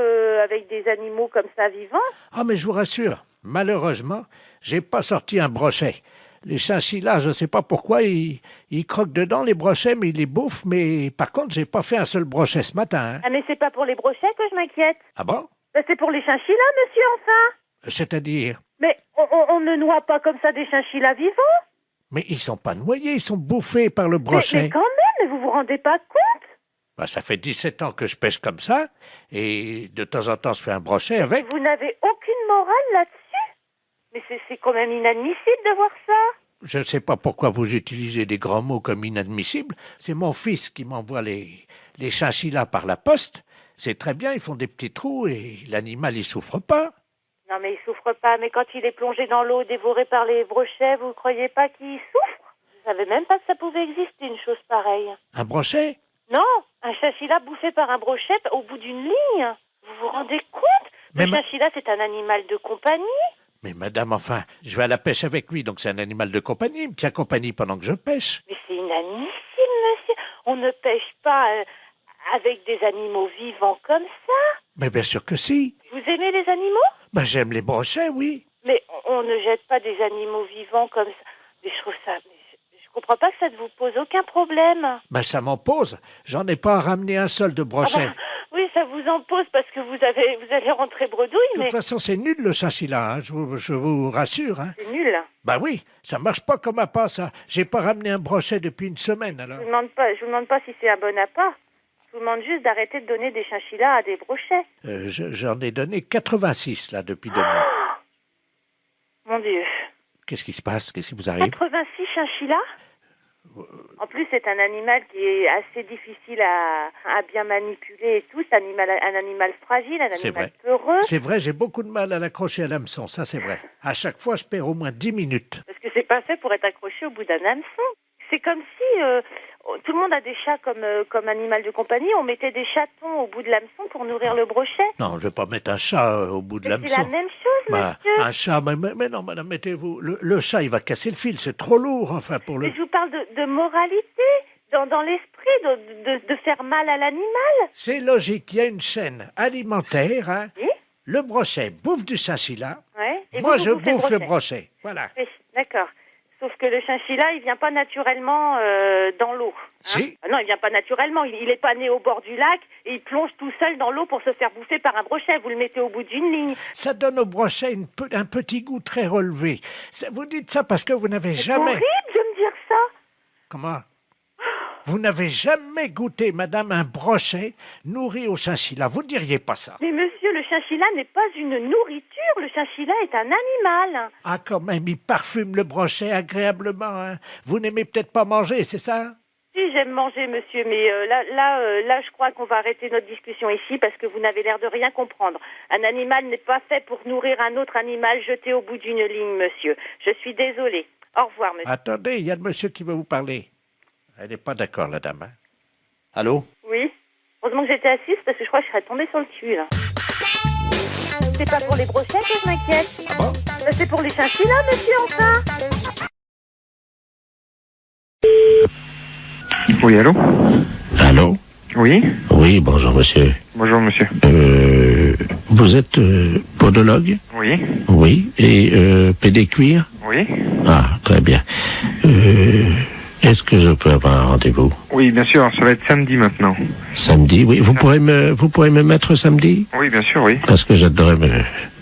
avec des animaux comme ça vivants. Ah, mais je vous rassure, malheureusement, j'ai pas sorti un brochet. Les chinchillas, je sais pas pourquoi, ils croquent dedans les brochets, mais ils les bouffent, mais par contre, j'ai pas fait un seul brochet ce matin, hein. Ah, mais c'est pas pour les brochets que je m'inquiète. Ah bon? Bah, c'est pour les chinchillas, monsieur, enfin. C'est-à-dire? Mais on ne noie pas comme ça des chinchillas vivants. Mais ils sont pas noyés, ils sont bouffés par le brochet. Mais quand même, vous vous rendez pas compte? Bah, ça fait 17 ans que je pêche comme ça, et de temps en temps, je fais un brochet avec. Vous n'avez aucune morale là-dessus? Mais c'est quand même inadmissible de voir ça. Je ne sais pas pourquoi vous utilisez des grands mots comme inadmissible. C'est mon fils qui m'envoie les chinchillas par la poste. C'est très bien, ils font des petits trous et l'animal, il souffre pas. Non, mais il souffre pas. Mais quand il est plongé dans l'eau, dévoré par les brochets, vous croyez pas qu'il souffre? Je savais même pas que ça pouvait exister, une chose pareille. Un brochet? Non, un chinchilla bouffé par un brochet au bout d'une ligne. Vous vous rendez compte? Mais Le chinchilla, c'est un animal de compagnie. Mais madame, enfin, je vais à la pêche avec lui, donc c'est un animal de compagnie. Il me tient compagnie pendant que je pêche. Mais c'est inadmissible, monsieur. On ne pêche pas avec des animaux vivants comme ça. Mais bien sûr que si. Vous aimez les animaux? Ben, j'aime les brochets, oui. Mais on ne jette pas des animaux vivants comme ça. Mais je trouve ça... Je comprends pas que ça ne vous pose aucun problème. Ben, ça m'en pose. J'en ai pas ramené un seul de brochet. Ah bah, oui, ça vous en pose parce que vous allez rentrer bredouille, De mais... toute façon, c'est nul le chinchilla, hein, je vous rassure. Hein. C'est nul. Ben oui, ça marche pas comme appât, ça. J'ai pas ramené un brochet depuis une semaine, alors. Je vous demande pas si c'est un bon appât. Je vous demande juste d'arrêter de donner des chinchillas à des brochets. J'en ai donné 86, là, depuis 2 mois. Mon Dieu. Qu'est-ce qui se passe? Qu'est-ce qui vous arrive? 86 chinchillas? En plus, c'est un animal qui est assez difficile à bien manipuler et tout. C'est un animal fragile, un C'est animal vrai. peureux. C'est vrai, j'ai beaucoup de mal à l'accrocher à l'hameçon, ça c'est vrai. À chaque fois, je perds au moins 10 minutes. Parce que c'est pas fait pour être accroché au bout d'un hameçon. C'est comme si tout le monde a des chats comme animal de compagnie. On mettait des chatons au bout de l'hameçon pour nourrir le brochet. Non, je vais pas mettre un chat au bout de Mais c'est la l'hameçon. même chose, Bah, monsieur. un chat, mais non, madame, mettez-vous. Le chat, il va casser le fil, c'est trop lourd, enfin, pour le. Mais je vous parle de moralité, dans l'esprit, de faire mal à l'animal. C'est logique, il y a une chaîne alimentaire, hein. Oui. Le brochet bouffe du chinchilla. Ouais. Et Moi, vous je bouffez bouffe le brochet. Voilà. Oui, d'accord. Sauf que le chinchilla, il vient pas naturellement dans l'eau. Hein. Si. Ah non, il vient pas naturellement. Il est pas né au bord du lac et il plonge tout seul dans l'eau pour se faire bouffer par un brochet. Vous le mettez au bout d'une ligne. Ça donne au brochet un petit goût très relevé. Vous dites ça parce que vous n'avez C'est jamais... horrible de me dire ça. Comment? Vous n'avez jamais goûté, madame, un brochet nourri au chinchilla. Vous ne diriez pas ça. Mais monsieur, le chinchilla n'est pas une nourriture. Le chinchilla est un animal. Ah, quand même, il parfume le brochet agréablement. Hein. Vous n'aimez peut-être pas manger, c'est ça? Si, j'aime manger, monsieur, mais là, je crois qu'on va arrêter notre discussion ici parce que vous n'avez l'air de rien comprendre. Un animal n'est pas fait pour nourrir un autre animal jeté au bout d'une ligne, monsieur. Je suis désolée. Au revoir, monsieur. Attendez, il y a le monsieur qui veut vous parler. Elle n'est pas d'accord, la dame. Hein. Allô? Oui. Heureusement que j'étais assise parce que je crois que je serais tombée sur le cul, là. C'est pas pour les brochettes que je m'inquiète. Ah bon? C'est pour les chinchillas, monsieur, enfin. Oui, allô? Allô? Oui? Oui, bonjour monsieur. Bonjour, monsieur. Vous êtes podologue? Oui? Oui. Et pédécuir? Oui? Ah, très bien. Est-ce que je peux avoir un rendez-vous? Oui, bien sûr, ça va être samedi maintenant. Samedi, oui. Vous pourrez me mettre samedi? Oui, bien sûr, oui. Parce que j'adorerais me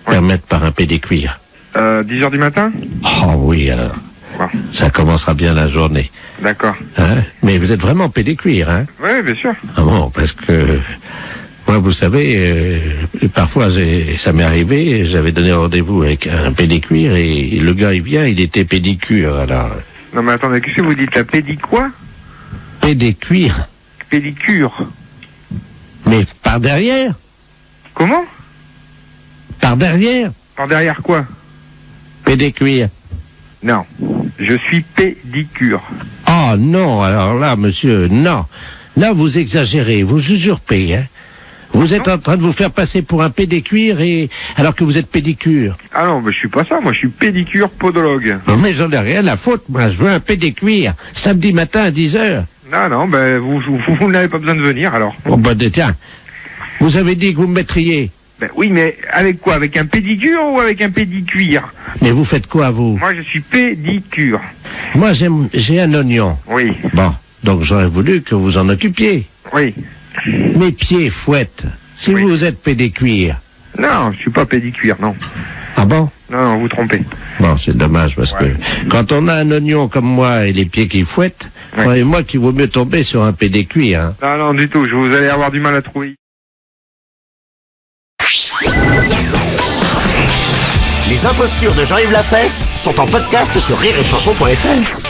permettre par un pédécuir. 10h du matin? Oh oui, alors. Bon. Ça commencera bien la journée. D'accord. Hein? Mais vous êtes vraiment pédécuir, hein? Oui, bien sûr. Ah bon, parce que moi, vous savez, parfois ça m'est arrivé, j'avais donné rendez-vous avec un pédécuir et le gars il vient, il était pédicure, alors. Non, mais attendez, qu'est-ce que vous dites, la quoi? Pédécuir? Pédicure. Mais par derrière? Comment? Par derrière? Par derrière quoi? Pédécuir. Non, je suis pédicure. Oh non, alors là, monsieur, non. Là, vous exagérez, vous usurpez, hein. Vous êtes en train de vous faire passer pour un pédécuir alors que vous êtes pédicure. Ah non, mais je suis pas ça, moi je suis pédicure podologue. Non, mais j'en ai rien à foutre, moi, je veux un pédécuir, samedi matin à 10h. Non, ben vous n'avez pas besoin de venir alors. Bon, bah, tiens, vous avez dit que vous me mettriez. Ben oui, mais avec quoi? Avec un pédicure ou avec un pédicuir? Mais vous faites quoi, vous? Moi je suis pédicure. Moi, j'ai un oignon. Oui. Bon, donc j'aurais voulu que vous en occupiez. Oui. Mes pieds fouettent. Si Oui. vous êtes pédécuir. Non, je suis pas pédicuire, non. Ah bon? Non, vous trompez. Bon, c'est dommage parce que quand on a un oignon comme moi et les pieds qui fouettent, croyez-moi qu'il vaut mieux tomber sur un pédécuir. Hein. Non, non, du tout, vous allez avoir du mal à trouver. Les impostures de Jean-Yves Lafesse sont en podcast sur rireetchanson.fr.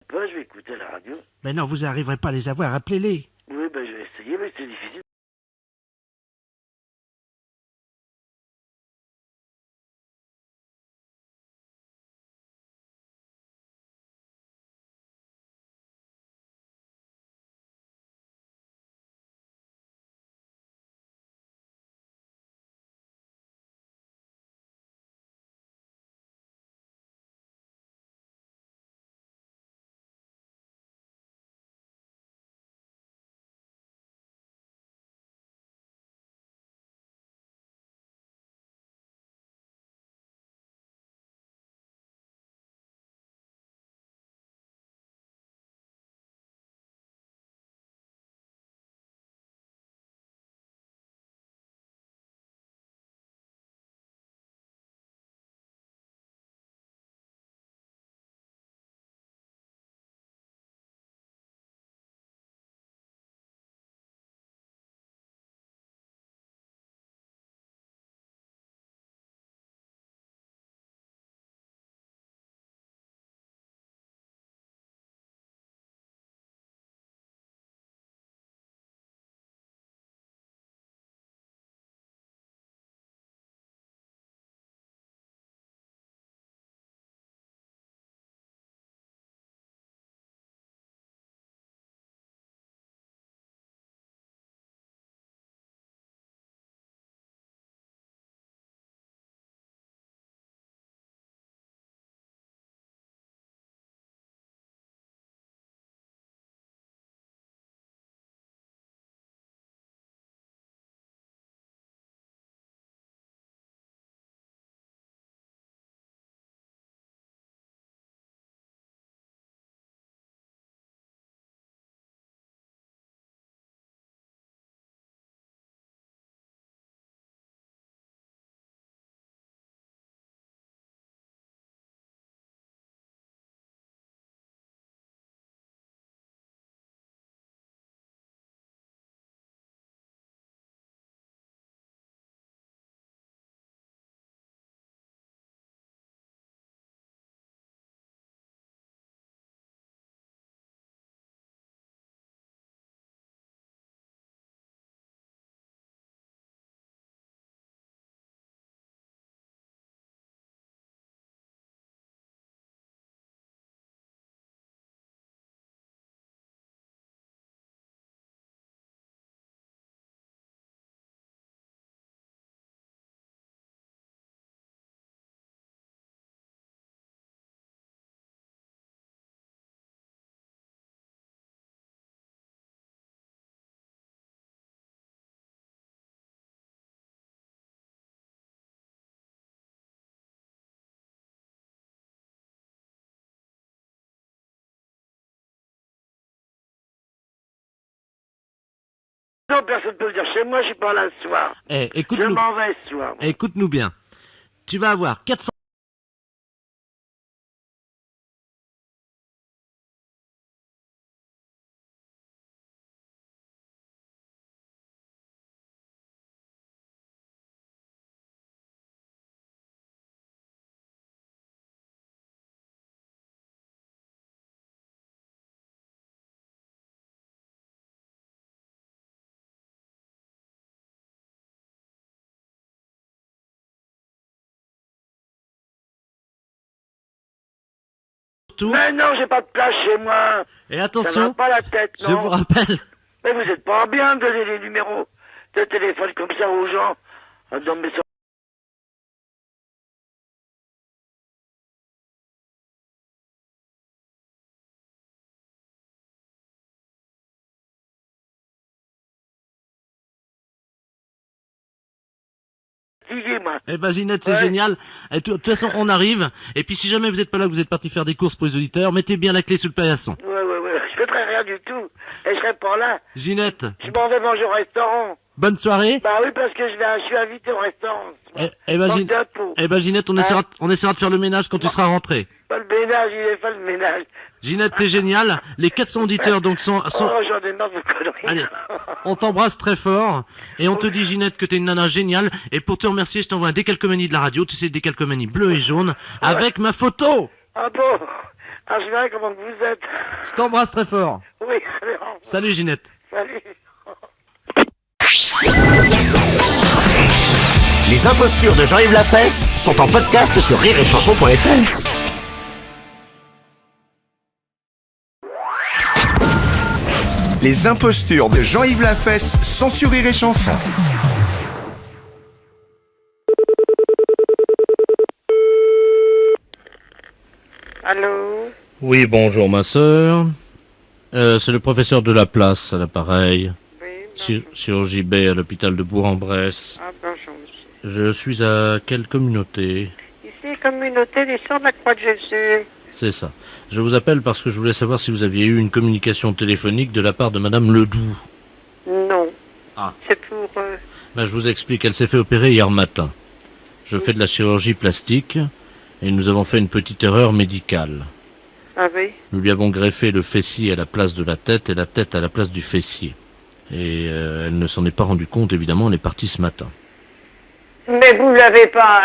Je vais écouter la radio. Mais non, vous n'arriverez pas à les avoir, appelez-les. Oui, ben je vais essayer, mais c'est difficile. Non, personne ne peut venir chez moi, je suis pas là ce soir. Eh, Je écoute-nous. m'en vais ce soir. Écoute-nous bien. Tu vas avoir 400... Mais non, j'ai pas de place chez moi. Et Ça attention, va pas la tête, non. je vous rappelle... Mais vous êtes pas bien de donner les numéros de téléphone comme ça aux gens. Ah, non, mais ça... Moi. Eh ben Ginette, c'est Ouais. génial. Et de toute façon, on arrive. Et puis si jamais vous n'êtes pas là, que vous êtes parti faire des courses pour les auditeurs, mettez bien la clé sous le paillasson. Ouais. Je ferai rien du tout. Et je serai pas là. Ginette, Je m'en vais manger au restaurant. bonne soirée. Bah oui, parce que je suis invité au restaurant. Eh ben, Manque d'impôts. Ginette, on essaiera de faire le ménage quand tu seras rentré. Pas le ménage, il est pas le ménage. Ginette, t'es génial. Les 400 auditeurs donc sont... Oh, j'en ai marre de conneries. Allez, on t'embrasse très fort. Et on te dit, Ginette, que t'es une nana géniale. Et pour te remercier, je t'envoie un décalcomanie de la radio. Tu sais, décalcomanie bleu et jaune. Avec ma photo. Ah bon? Ah, je verrai comment vous êtes. Je t'embrasse très fort. Oui, allez, au revoir. Salut, Ginette. Salut. Les impostures de Jean-Yves Lafesse sont en podcast sur rireetchanson.fr. Les impostures de Jean-Yves Lafesse sont sur Rire et Chanson. Allô? Oui, bonjour, ma sœur. C'est le professeur de Laplace à l'appareil. Oui, Chirurgie B à l'hôpital de Bourg-en-Bresse. Ah, bonjour, monsieur. Je suis à quelle communauté? Ici, communauté des Sœurs de la Croix de Jésus. C'est ça. Je vous appelle parce que je voulais savoir si vous aviez eu une communication téléphonique de la part de Madame Ledoux. Non. Ah. C'est pour... Ben, je vous explique, elle s'est fait opérer hier matin. Je fais de la chirurgie plastique et nous avons fait une petite erreur médicale. Ah oui? Nous lui avons greffé le fessier à la place de la tête et la tête à la place du fessier. Et elle ne s'en est pas rendue compte, évidemment, elle est partie ce matin. Mais vous l'avez pas...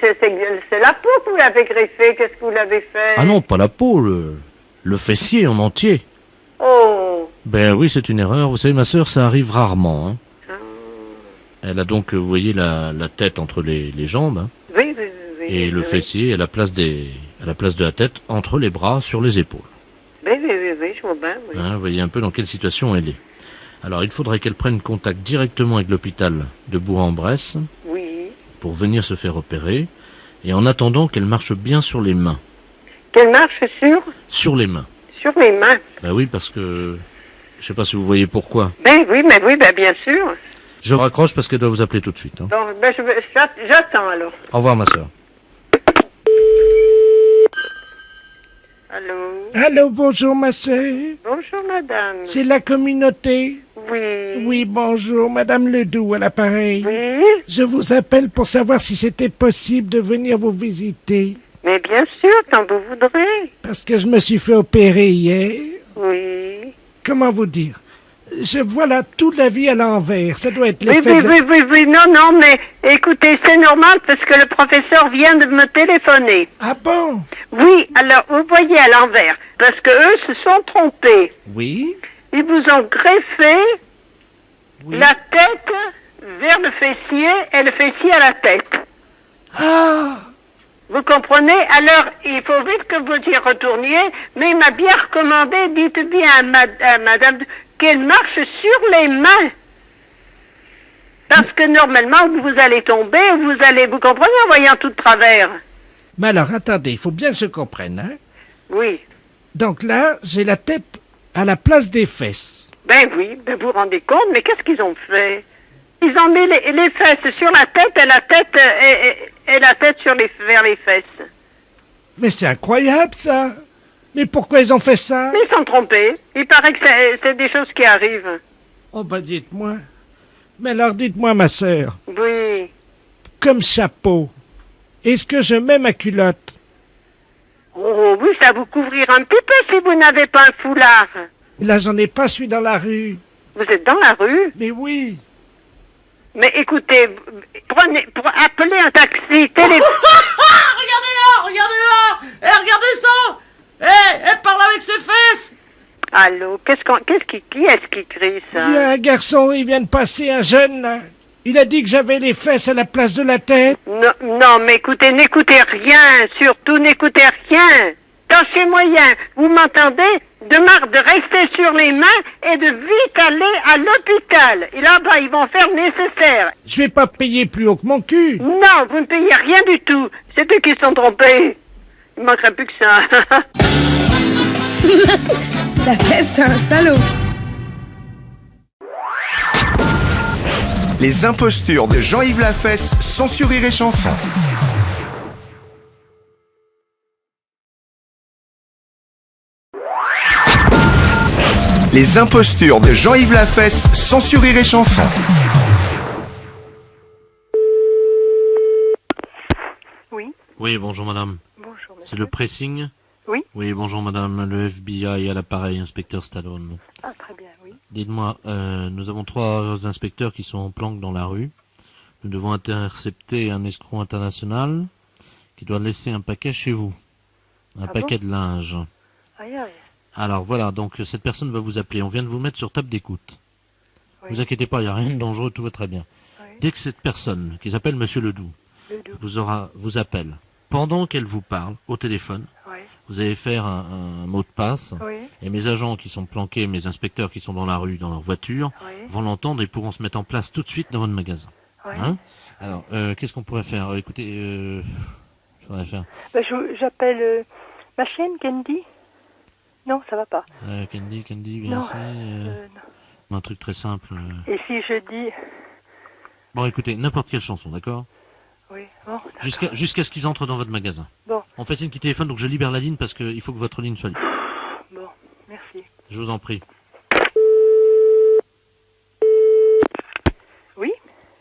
C'est la peau que vous l'avez greffée. Qu'est-ce que vous l'avez fait? Ah non, pas la peau, le fessier en entier. Oh! Ben oui, c'est une erreur. Vous savez, ma sœur, ça arrive rarement. Hein. Elle a donc, vous voyez, la tête entre les jambes. Hein, Oui. et le fessier à la place de la tête entre les bras sur les épaules. Oui, je vois bien, oui. Hein, vous voyez un peu dans quelle situation elle est. Alors, il faudrait qu'elle prenne contact directement avec l'hôpital de Bourg-en-Bresse. Oui. Pour venir se faire opérer. Et en attendant qu'elle marche bien sur les mains. Qu'elle marche sur? Sur les mains. Sur les mains. Ben oui, parce que... Je sais pas si vous voyez pourquoi. Ben bien sûr. Je raccroche parce qu'elle doit vous appeler tout de suite. Hein. Donc, ben, j'attends alors. Au revoir, ma sœur. Allô? Allô, bonjour ma sœur. Bonjour madame. C'est la communauté. Oui. Oui, bonjour, madame Ledoux à l'appareil. Oui. Je vous appelle pour savoir si c'était possible de venir vous visiter. Mais bien sûr, quand vous voudrez. Parce que je me suis fait opérer hier. Oui. Comment vous dire? Je vois là toute la vie à l'envers. Ça doit être Oui, l'effet de... oui, non, mais écoutez, c'est normal parce que le professeur vient de me téléphoner. Ah bon? Oui, alors vous voyez à l'envers, parce que eux se sont trompés. Oui. Ils vous ont greffé la tête vers le fessier et le fessier à la tête. Ah! Vous comprenez? Alors, il faut vite que vous y retourniez, mais il m'a bien recommandé, dites bien à madame, qu'elle marche sur les mains. Parce que normalement, vous allez tomber, vous comprenez, en voyant tout de travers. Mais alors, attendez, il faut bien que je comprenne, hein? Oui. Donc là, j'ai la tête à la place des fesses. Ben oui, ben vous vous rendez compte, mais qu'est-ce qu'ils ont fait? Ils ont mis les fesses sur la tête et la tête et la tête vers les fesses. Mais c'est incroyable, ça! Mais pourquoi ils ont fait ça? Mais ils sont trompés. Il paraît que c'est des choses qui arrivent. Oh bah dites-moi. Mais alors dites-moi, ma sœur, Oui. comme chapeau, est-ce que je mets ma culotte? Oh, oui, ça vous couvrir un petit peu si vous n'avez pas un foulard. Là, j'en ai pas, je suis dans la rue. Vous êtes dans la rue? Mais oui. Mais écoutez, appelez un taxi, Regardez-la! Regardez-la! Eh, regardez ça! Eh, parle avec ses fesses! Allô, qui est-ce qui crie ça? Il y a un garçon, il vient de passer, un jeune, là. Il a dit que j'avais les fesses à la place de la tête. Non, mais écoutez, n'écoutez rien, surtout n'écoutez rien. Tâchez moyen, vous m'entendez? De rester sur les mains et de vite aller à l'hôpital. Et là-bas, ils vont faire le nécessaire. Je vais pas payer plus haut que mon cul. Non, vous ne payez rien du tout. C'est eux qui se sont trompés. Il manquerait plus que ça. La fesse, c'est un salaud. Les impostures de Jean-Yves Lafesse sont sur Rire et Chanson. Les impostures de Jean-Yves Lafesse sont sur Rire et Chanson. Oui. Oui, bonjour madame. Bonjour monsieur. C'est le pressing? Oui. Oui, bonjour madame, le FBI à l'appareil, inspecteur Stallone. Ah, très bien, oui. Dites-moi, nous avons 3 inspecteurs qui sont en planque dans la rue. Nous devons intercepter un escroc international qui doit laisser un paquet chez vous. Un paquet de linge. Aïe, aïe. Alors voilà, donc cette personne va vous appeler. On vient de vous mettre sur table d'écoute. Oui. Vous inquiétez pas, il n'y a rien de dangereux, tout va très bien. Oui. Dès que cette personne, qui s'appelle Monsieur Ledoux, vous appelle, pendant qu'elle vous parle au téléphone, oui. vous allez faire un mot de passe, Oui. et mes agents qui sont planqués, mes inspecteurs qui sont dans la rue, dans leur voiture, Oui. vont l'entendre et pourront se mettre en place tout de suite dans votre magasin. Oui. Hein? Alors, qu'est-ce qu'on pourrait faire? Écoutez, faudrait faire... Bah, j'appelle ma chienne, Candy. Non, ça va pas. Candy, viens Non, ici. Un truc très simple. Et si je dis... Bon, écoutez, n'importe quelle chanson, d'accord? Oui, bon. Jusqu'à ce qu'ils entrent dans votre magasin. Bon. On fait signe qui téléphone, donc je libère la ligne parce qu'il faut que votre ligne soit libre. Bon, merci. Je vous en prie. Oui?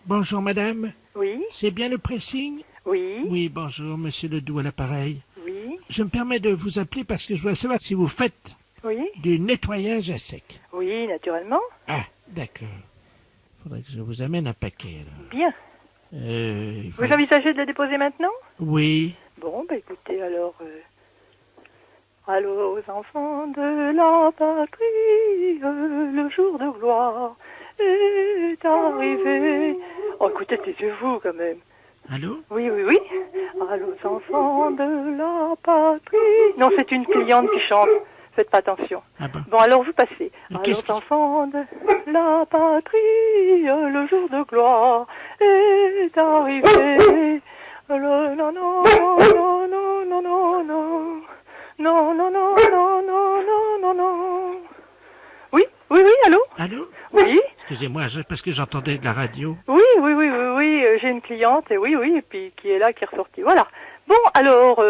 Bonjour madame. Oui? C'est bien le pressing? Oui? Oui, bonjour, monsieur Ledoux à l'appareil. Oui? Je me permets de vous appeler parce que je voudrais savoir si vous faites Oui? du nettoyage à sec. Oui, naturellement. Ah, d'accord. Faudrait que je vous amène un paquet, alors. Bien. Il faut- Vous envisagez de le déposer maintenant? Oui. Bon, bah écoutez, alors... Allô aux enfants de la patrie, le jour de gloire est arrivé. Oh, écoutez, taisez-vous quand même. Allô? Oui, oui, oui. Allô aux enfants de la patrie. Non, c'est une cliente qui chante. Faites pas attention. Ah bon? Bon, alors vous passez. Mais Allô qu'est-ce aux enfants de la patrie, le jour de gloire est arrivé. Non, non, non, non, non, non, non, non. Non, non, non, non, non, non, non, non. Oui, oui, oui, allô? Allô? Oui? Excusez-moi, parce que j'entendais de la radio. Oui, oui, oui, oui, oui, j'ai une cliente, et oui, oui, et puis qui est là, qui est ressortie. Voilà. Bon, alors,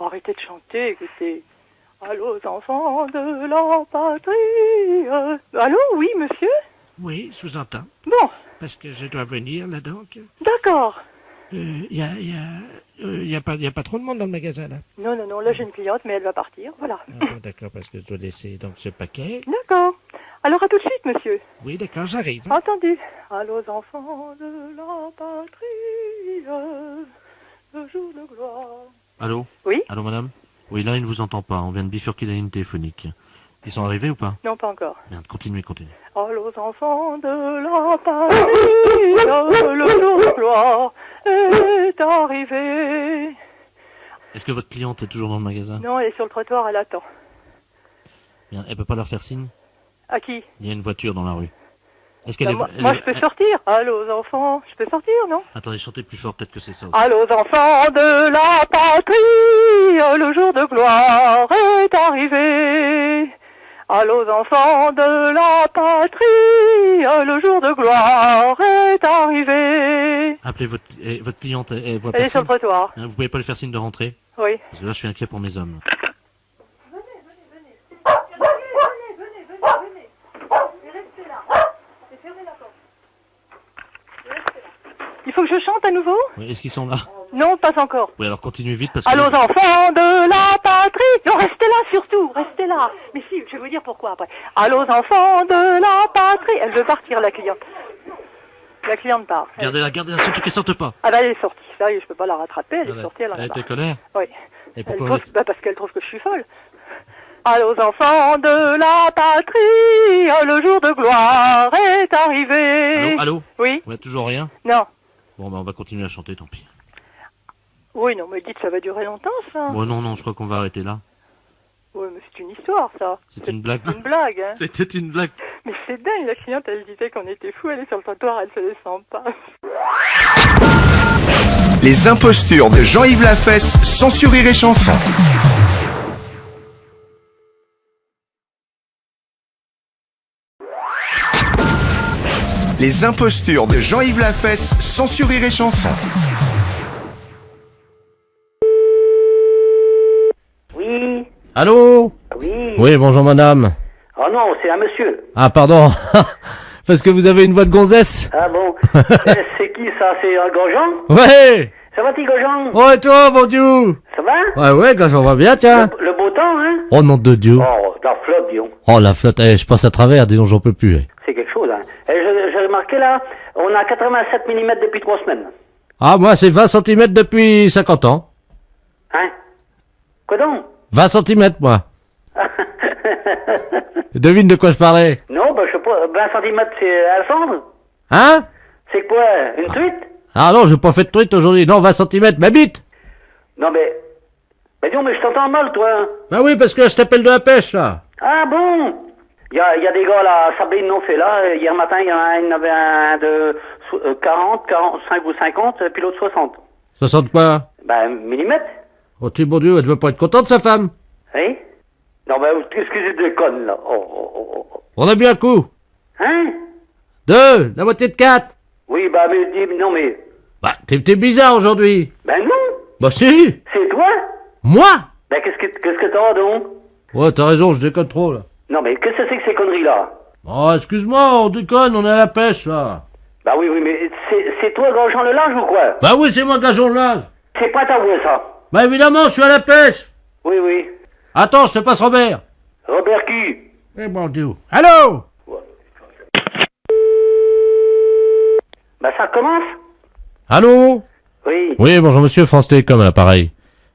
arrêtez de chanter, écoutez. Allô, aux enfants de la patrie. Allô, oui, monsieur? Oui, je vous entends. Bon. Parce que je dois venir, là, donc. D'accord. Il y a pas trop de monde dans le magasin, là. Non, non, non, là, j'ai une cliente, mais elle va partir, voilà. Ah bon, d'accord, parce que je dois laisser donc ce paquet. D'accord. Alors, à tout de suite, monsieur. Oui, d'accord, j'arrive. Hein. Entendu. Allô, aux enfants de la patrie, le jour de gloire. Allô? Oui? Allô, madame? Oui, là, il ne vous entend pas. On vient de bifurquer la ligne téléphonique. Ils sont arrivés ou pas? Non, pas encore. Merde, continuez. Allô, aux enfants de la patrie, le jour de gloire est arrivé. Est-ce que votre cliente est toujours dans le magasin? Non, elle est sur le trottoir, elle attend. Bien, elle peut pas leur faire signe? À qui? Il y a une voiture dans la rue. Est-ce qu'elle Bah, est... moi, je peux sortir. Allô, aux enfants, je peux sortir, non? Attendez, chantez plus fort, peut-être que c'est ça aussi. Allô, aux enfants de la patrie, le jour de gloire est arrivé. Allô, aux enfants de la patrie, le jour de gloire est arrivé. Appelez votre cliente, elle voit Elle est sur personne. le trottoir. Vous pouvez pas lui faire signe de rentrer? Oui. Parce que là, je suis inquiet pour mes hommes. Venez, restez là. Il faut que je chante à nouveau? Oui, est-ce qu'ils sont là? Non, pas encore. Oui, alors continuez vite parce que... Allons enfants de la patrie. Non, restez là surtout, restez là. Mais si, je vais vous dire pourquoi après. Allons enfants de la patrie. Elle veut partir, la cliente. La cliente part. Gardez-la, surtout qu'elle sorte pas. Ah bah elle est sortie, ça y est, je peux pas la rattraper, elle est sortie, elle en a Elle marre. était colère? Oui. Et pourquoi Parce qu'elle trouve que je suis folle. Allons enfants de la patrie, le jour de gloire est arrivé. Allô? Oui? Ouais, toujours rien? Non. Bon, bah on va continuer à chanter, tant pis. Oui, non, mais dites, ça va durer longtemps, ça. Bon, non, je crois qu'on va arrêter là. Oui, mais c'est une histoire, ça. C'est une blague. Une blague, hein. C'était une blague. Mais c'est dingue, la cliente, elle disait qu'on était fous, elle est sur le trottoir, elle se descend pas. Les impostures de Jean-Yves Lafesse, sans sourire et chanson. Les impostures de Jean-Yves Lafesse, sans sourire et chanson. Oui. Allô? Oui. Oui, bonjour madame. Oh non, c'est un monsieur. Ah, pardon. Parce que vous avez une voix de gonzesse. Ah bon. C'est qui ça? C'est Grosjean? Ouais. Ça va, petit Grosjean? Oh, et toi, mon Dieu? Ça va? Ouais, quand j'en vois bien, tiens. Le beau temps, hein? Oh, nom de Dieu. Oh, la flotte, disons. Oh, la flotte, je passe à travers, dis donc, j'en peux plus. C'est quelque chose, hein. J'ai remarqué là, on a 87 mm depuis 3 semaines. Ah, moi, c'est 20 cm depuis 50 ans. Hein? Quoi donc? 20 cm, moi. Devine de quoi je parlais. Non, bah je sais pas, 20 cm c'est Alexandre? Hein? C'est quoi? Une truite? Ah non, j'ai pas fait de truite aujourd'hui. Non, 20 cm, ma bite. Non, mais... Mais non, mais je t'entends mal, toi. Bah oui, parce que je t'appelle de la pêche, là. Ah bon? Il y a des gars là, Sabine non fait là. Hier matin, il y en avait un de 40, 45 ou 50, puis l'autre 60. 60 quoi? Ben, millimètres. Oh, tu bon Dieu, elle devait pas être contente, sa femme. Oui? Non, ben, excusez de conne, là. Oh. On a bien un coup. Hein? 2, la moitié de 4. Oui, bah, mais dis, non, mais... Bah, t'es bizarre aujourd'hui. Ben non. Bah si. C'est toi? Moi? Ben, qu'est-ce que t'as, donc? Ouais, t'as raison, je déconne trop, là. Non, mais qu'est-ce que c'est que ces conneries-là? Oh, excuse-moi, on déconne, on est à la pêche, là. Bah oui, mais c'est toi, Grosjean le Large, ou quoi? Bah oui, c'est moi, Gageon le Large. C'est pas ta voix, ça. Bah évidemment, je suis à la pêche. Oui. Attends, je te passe Robert. Robert qui? Eh bon Dieu. Allô? Bah ça commence? Allô? Oui. Oui, bonjour monsieur, France Télécom à l'appareil.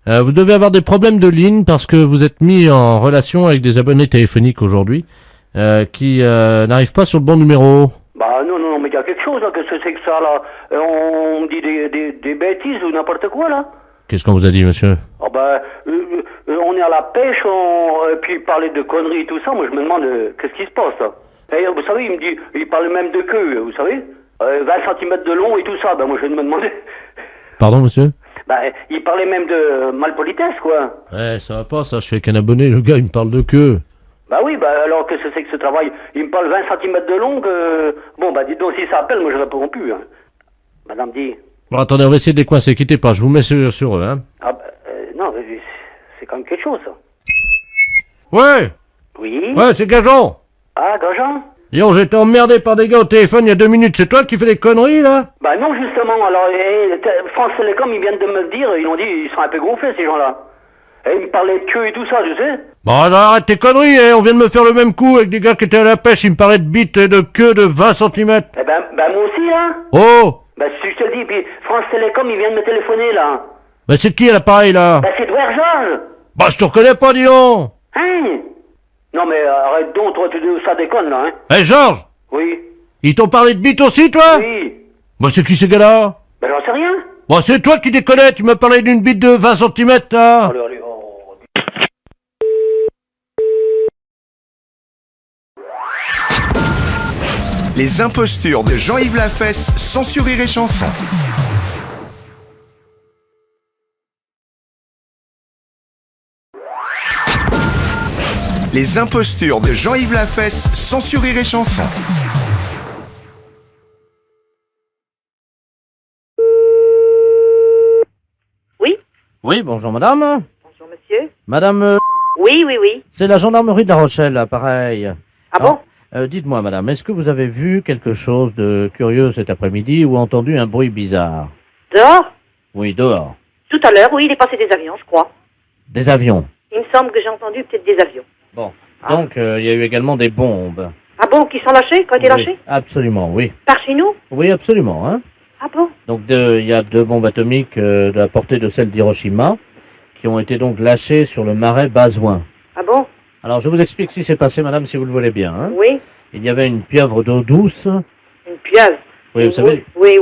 Vous devez avoir des problèmes de ligne parce que vous êtes mis en relation avec des abonnés téléphoniques aujourd'hui qui n'arrivent pas sur le bon numéro. Bah non, mais il y a quelque chose là, qu'est-ce que c'est que ça là? On me dit des bêtises ou n'importe quoi là? Qu'est-ce qu'on vous a dit, monsieur? Ah bah, on est à la pêche, puis parler de conneries et tout ça, moi je me demande qu'est-ce qui se passe là? Et vous savez, il parle même de queue, vous savez? 20 cm de long et tout ça, bah moi je me demandais... Pardon, monsieur? Bah, il parlait même de malpolitesse, quoi. Ouais, ça va pas, ça, je suis avec un abonné, le gars, il me parle de queue. Bah oui, bah alors qu'est-ce que c'est que ce travail? Il me parle 20 cm de long, bon bah dites donc, si ça appelle, moi je réponds plus, hein. Madame dit... Bon, attendez, on va essayer de les coincer, quittez pas, je vous mets sur eux, hein. Ah bah, non, c'est quand même quelque chose, ça. Ouais! Oui? Ouais, c'est Gageon! Ah, Grosjean? Dis-donc, j'ai été emmerdé par des gars au téléphone il y a 2 minutes, c'est toi qui fais des conneries, là? Bah non, justement, alors, France Télécom, ils viennent de me le dire, ils ont dit, ils sont un peu gonflés, ces gens-là. Et ils me parlaient de queue et tout ça, tu sais. Bon, alors arrête tes conneries, on vient de me faire le même coup avec des gars qui étaient à la pêche, ils me parlaient de bites et de queue de 20 cm. Eh ben moi aussi, là. Oh! Bah si je te le dis, puis France Télécom, ils viennent me téléphoner, là. Bah c'est qui à l'appareil, là? Bah c'est Edouard Georges. Bah je te reconnais pas, dis donc. Hein? Non mais arrête donc, toi, ça déconne, là, hein. Hé, Georges! Oui. Ils t'ont parlé de bite aussi, toi? Oui. Bah c'est qui ces gars-là? Bah j'en sais rien. Bah c'est toi qui déconnais, tu m'as parlé d'une bite de 20 cm, là. Allez, Les impostures de Jean-Yves Lafesse, sans sourire et chanson. Les impostures de Jean-Yves Lafesse, sans sourire et chanson. Oui? Oui, bonjour madame. Bonjour monsieur. Madame... Oui. C'est la gendarmerie de La Rochelle, là, pareil. Ah bon? Dites-moi, madame, est-ce que vous avez vu quelque chose de curieux cet après-midi ou entendu un bruit bizarre? Dehors? Oui, dehors. Tout à l'heure, oui, il est passé des avions, je crois. Des avions. Il me semble que j'ai entendu peut-être des avions. Bon. Donc, il y a eu également des bombes. Ah bon, qui sont lâchés, qui ont été lâchés? Absolument, oui. Par chez nous? Oui, absolument. Hein. Ah bon? Donc, il y a 2 bombes atomiques de la portée de celle d'Hiroshima qui ont été donc lâchées sur le marais Bazouin. Ah bon? Alors, je vous explique ce qui s'est passé, madame, si vous le voulez bien. Hein. Oui. Il y avait une pieuvre d'eau douce. Une pieuvre? Oui, vous savez, Oui,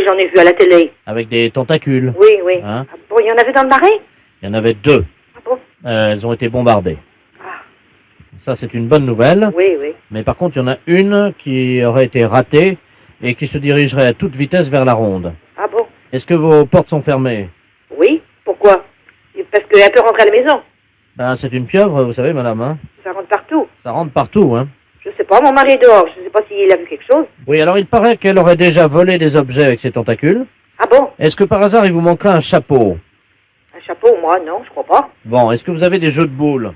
j'en ai vu à la télé. avec des tentacules. Oui, oui. Hein. Ah bon, il y en avait dans le marais? Il y en avait 2. Ah bon? Elles ont été bombardées. Ça, c'est une bonne nouvelle. Oui, oui. Mais par contre, il y en a une qui aurait été ratée et qui se dirigerait à toute vitesse vers la ronde. Ah bon? Est-ce que vos portes sont fermées? Oui. Pourquoi? Parce qu'elle peut rentrer à la maison. Ben, c'est une pieuvre, vous savez, madame. Hein. Ça rentre partout. Ça rentre partout, hein. Je sais pas, mon mari est dehors. Je sais pas s'il a vu quelque chose. Oui, alors il paraît qu'elle aurait déjà volé des objets avec ses tentacules. Ah bon? Est-ce que par hasard, il vous manquerait un chapeau? Un chapeau, moi, non, je crois pas. Bon, est-ce que vous avez des jeux de boules?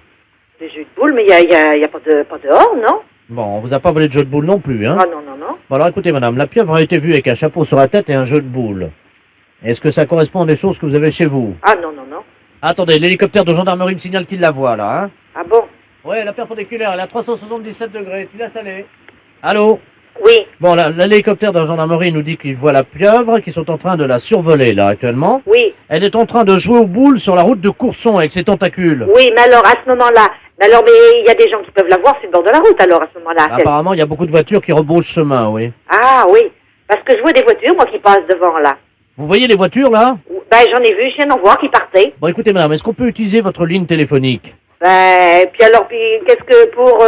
Des jeux de boules, mais il y a pas dehors, non? Bon, on vous a pas volé de jeux de boules non plus, hein. Ah non, non, non. Bon, alors écoutez, madame, la pieuvre a été vue avec un chapeau sur la tête et un jeu de boules. Est-ce que ça correspond à des choses que vous avez chez vous? Ah non, non, non. Attendez, l'hélicoptère de gendarmerie me signale qu'il la voit, là, hein. Ah bon? Ouais, la perpendiculaire, elle est à 377 degrés. Tu laisses aller. Allô? Oui. Bon, l'hélicoptère de la gendarmerie nous dit qu'il voit la pieuvre, qu'ils sont en train de la survoler, là, actuellement. Oui. Elle est en train de jouer aux boules sur la route de Courson avec ses tentacules. Oui, mais alors, à ce moment-là, mais il y a des gens qui peuvent la voir sur le bord de la route, alors, à ce moment-là. Apparemment, il y a beaucoup de voitures qui rebroussent chemin, oui. Ah oui, parce que je vois des voitures, moi, qui passent devant, là. Vous voyez les voitures, là? Ben, j'en ai vu, je viens d'en voir qui partaient. Bon, écoutez, madame, est-ce qu'on peut utiliser votre ligne téléphonique? Ben, puis alors, qu'est-ce que pour...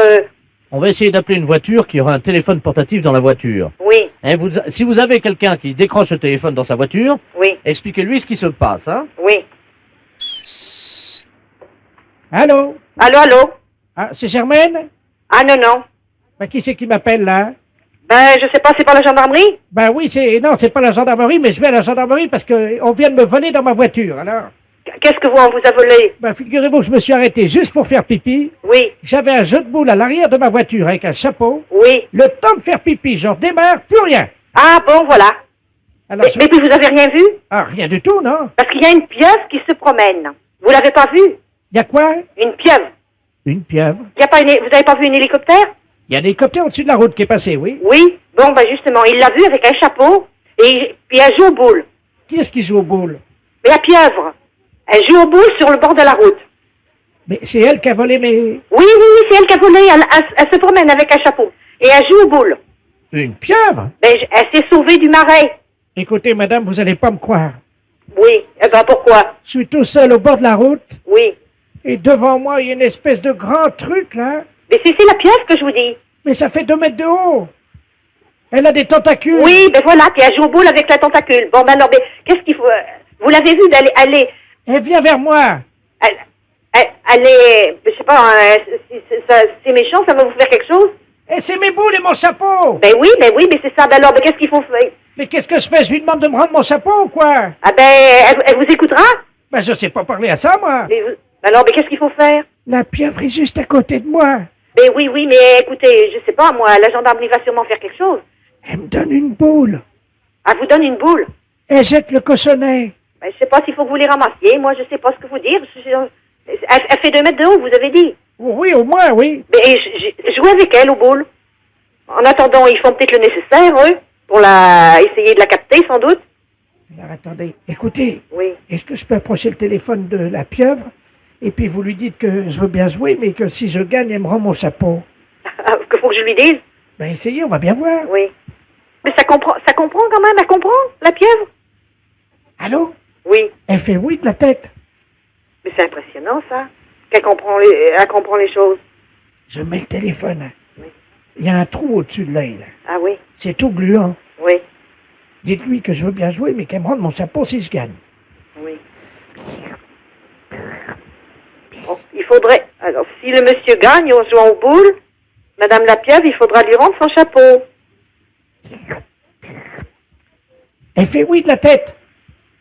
On va essayer d'appeler une voiture qui aura un téléphone portatif dans la voiture. Oui. Hein, si vous avez quelqu'un qui décroche le téléphone dans sa voiture, oui. Expliquez-lui ce qui se passe, hein? Oui. Allô? Allô, allô? Ah, c'est Germaine? Ah non, non. Ben, qui c'est qui m'appelle, là? Ben, je sais pas, c'est pas la gendarmerie? Ben oui, non, c'est pas la gendarmerie, mais je vais à la gendarmerie parce que on vient de me voler dans ma voiture, alors. Qu'est-ce que on vous a volé? Ben, figurez-vous que je me suis arrêté juste pour faire pipi. Oui. J'avais un jeu de boules à l'arrière de ma voiture avec un chapeau. Oui. Le temps de faire pipi, je redémarre, plus rien. Ah bon, voilà. Alors, mais puis vous avez rien vu? Ah, rien du tout, non? Parce qu'il y a une pieuvre qui se promène. Vous l'avez pas vue? Il y a quoi? Une pieuvre. Une pieuvre? Vous avez pas vu un hélicoptère? Il y a un hélicoptère au-dessus de la route qui est passé, oui. Oui. Bon, ben justement, il l'a vu avec un chapeau et puis elle joue aux boules. Qui est-ce qui joue aux boules? Mais la pieuvre. Elle joue aux boules sur le bord de la route. Mais c'est elle qui a volé mes... Oui, oui, oui, c'est elle qui a volé. Elle se promène avec un chapeau. Et elle joue aux boules. Une pieuvre? Ben, elle s'est sauvée du marais. Écoutez, madame, vous allez pas me croire. Oui. Eh ben, pourquoi? Je suis tout seul au bord de la route. Oui. Et devant moi, il y a une espèce de grand truc, là. Mais c'est la pieuvre que je vous dis. Mais ça fait 2 mètres de haut. Elle a des tentacules. Oui, ben voilà, puis elle joue aux boules avec la tentacule. Bon, ben alors, mais qu'est-ce qu'il faut... Vous l'avez vue d'aller... Elle vient vers moi. Elle est... Je sais pas, c'est méchant, ça va vous faire quelque chose? Et c'est mes boules et mon chapeau. Ben oui, mais c'est ça. Ben alors, ben qu'est-ce qu'il faut faire? Mais qu'est-ce que je fais? Je lui demande de me rendre mon chapeau ou quoi? Ah ben, elle vous écoutera? Ben je sais pas parler à ça, moi. Alors, ben qu'est-ce qu'il faut faire? La pieuvre est juste à côté de moi. Ben oui, mais écoutez, je sais pas, moi, la gendarmerie va sûrement faire quelque chose. Elle me donne une boule. Elle vous donne une boule? Elle jette le cochonnet. Ben, je sais pas s'il faut que vous les ramassiez. Moi, je sais pas ce que vous dire. Elle fait 2 mètres de haut, vous avez dit? Oui, au moins, oui. Mais jouez avec elle aux boules. En attendant, ils font peut-être le nécessaire, eux, pour essayer de la capter, sans doute. Alors, attendez, écoutez. Oui. Est-ce que je peux approcher le téléphone de la pieuvre? Et puis vous lui dites que je veux bien jouer, mais que si je gagne, elle me rend mon chapeau. Que faut que je lui dise? Ben essayez, on va bien voir. Oui. Mais ça comprend quand même, elle comprend, la pieuvre? Allô? Oui. Elle fait oui de la tête. Mais c'est impressionnant, ça. Elle comprend les choses. Je mets le téléphone. Oui. Il y a un trou au-dessus de l'œil, là. Ah oui? C'est tout gluant. Oui. Dites-lui que je veux bien jouer, mais qu'elle me rende mon chapeau si je gagne. Oui. Bon, il faudrait... Alors, si le monsieur gagne en jouant aux boules, Madame la pieuvre, il faudra lui rendre son chapeau. Elle fait oui de la tête.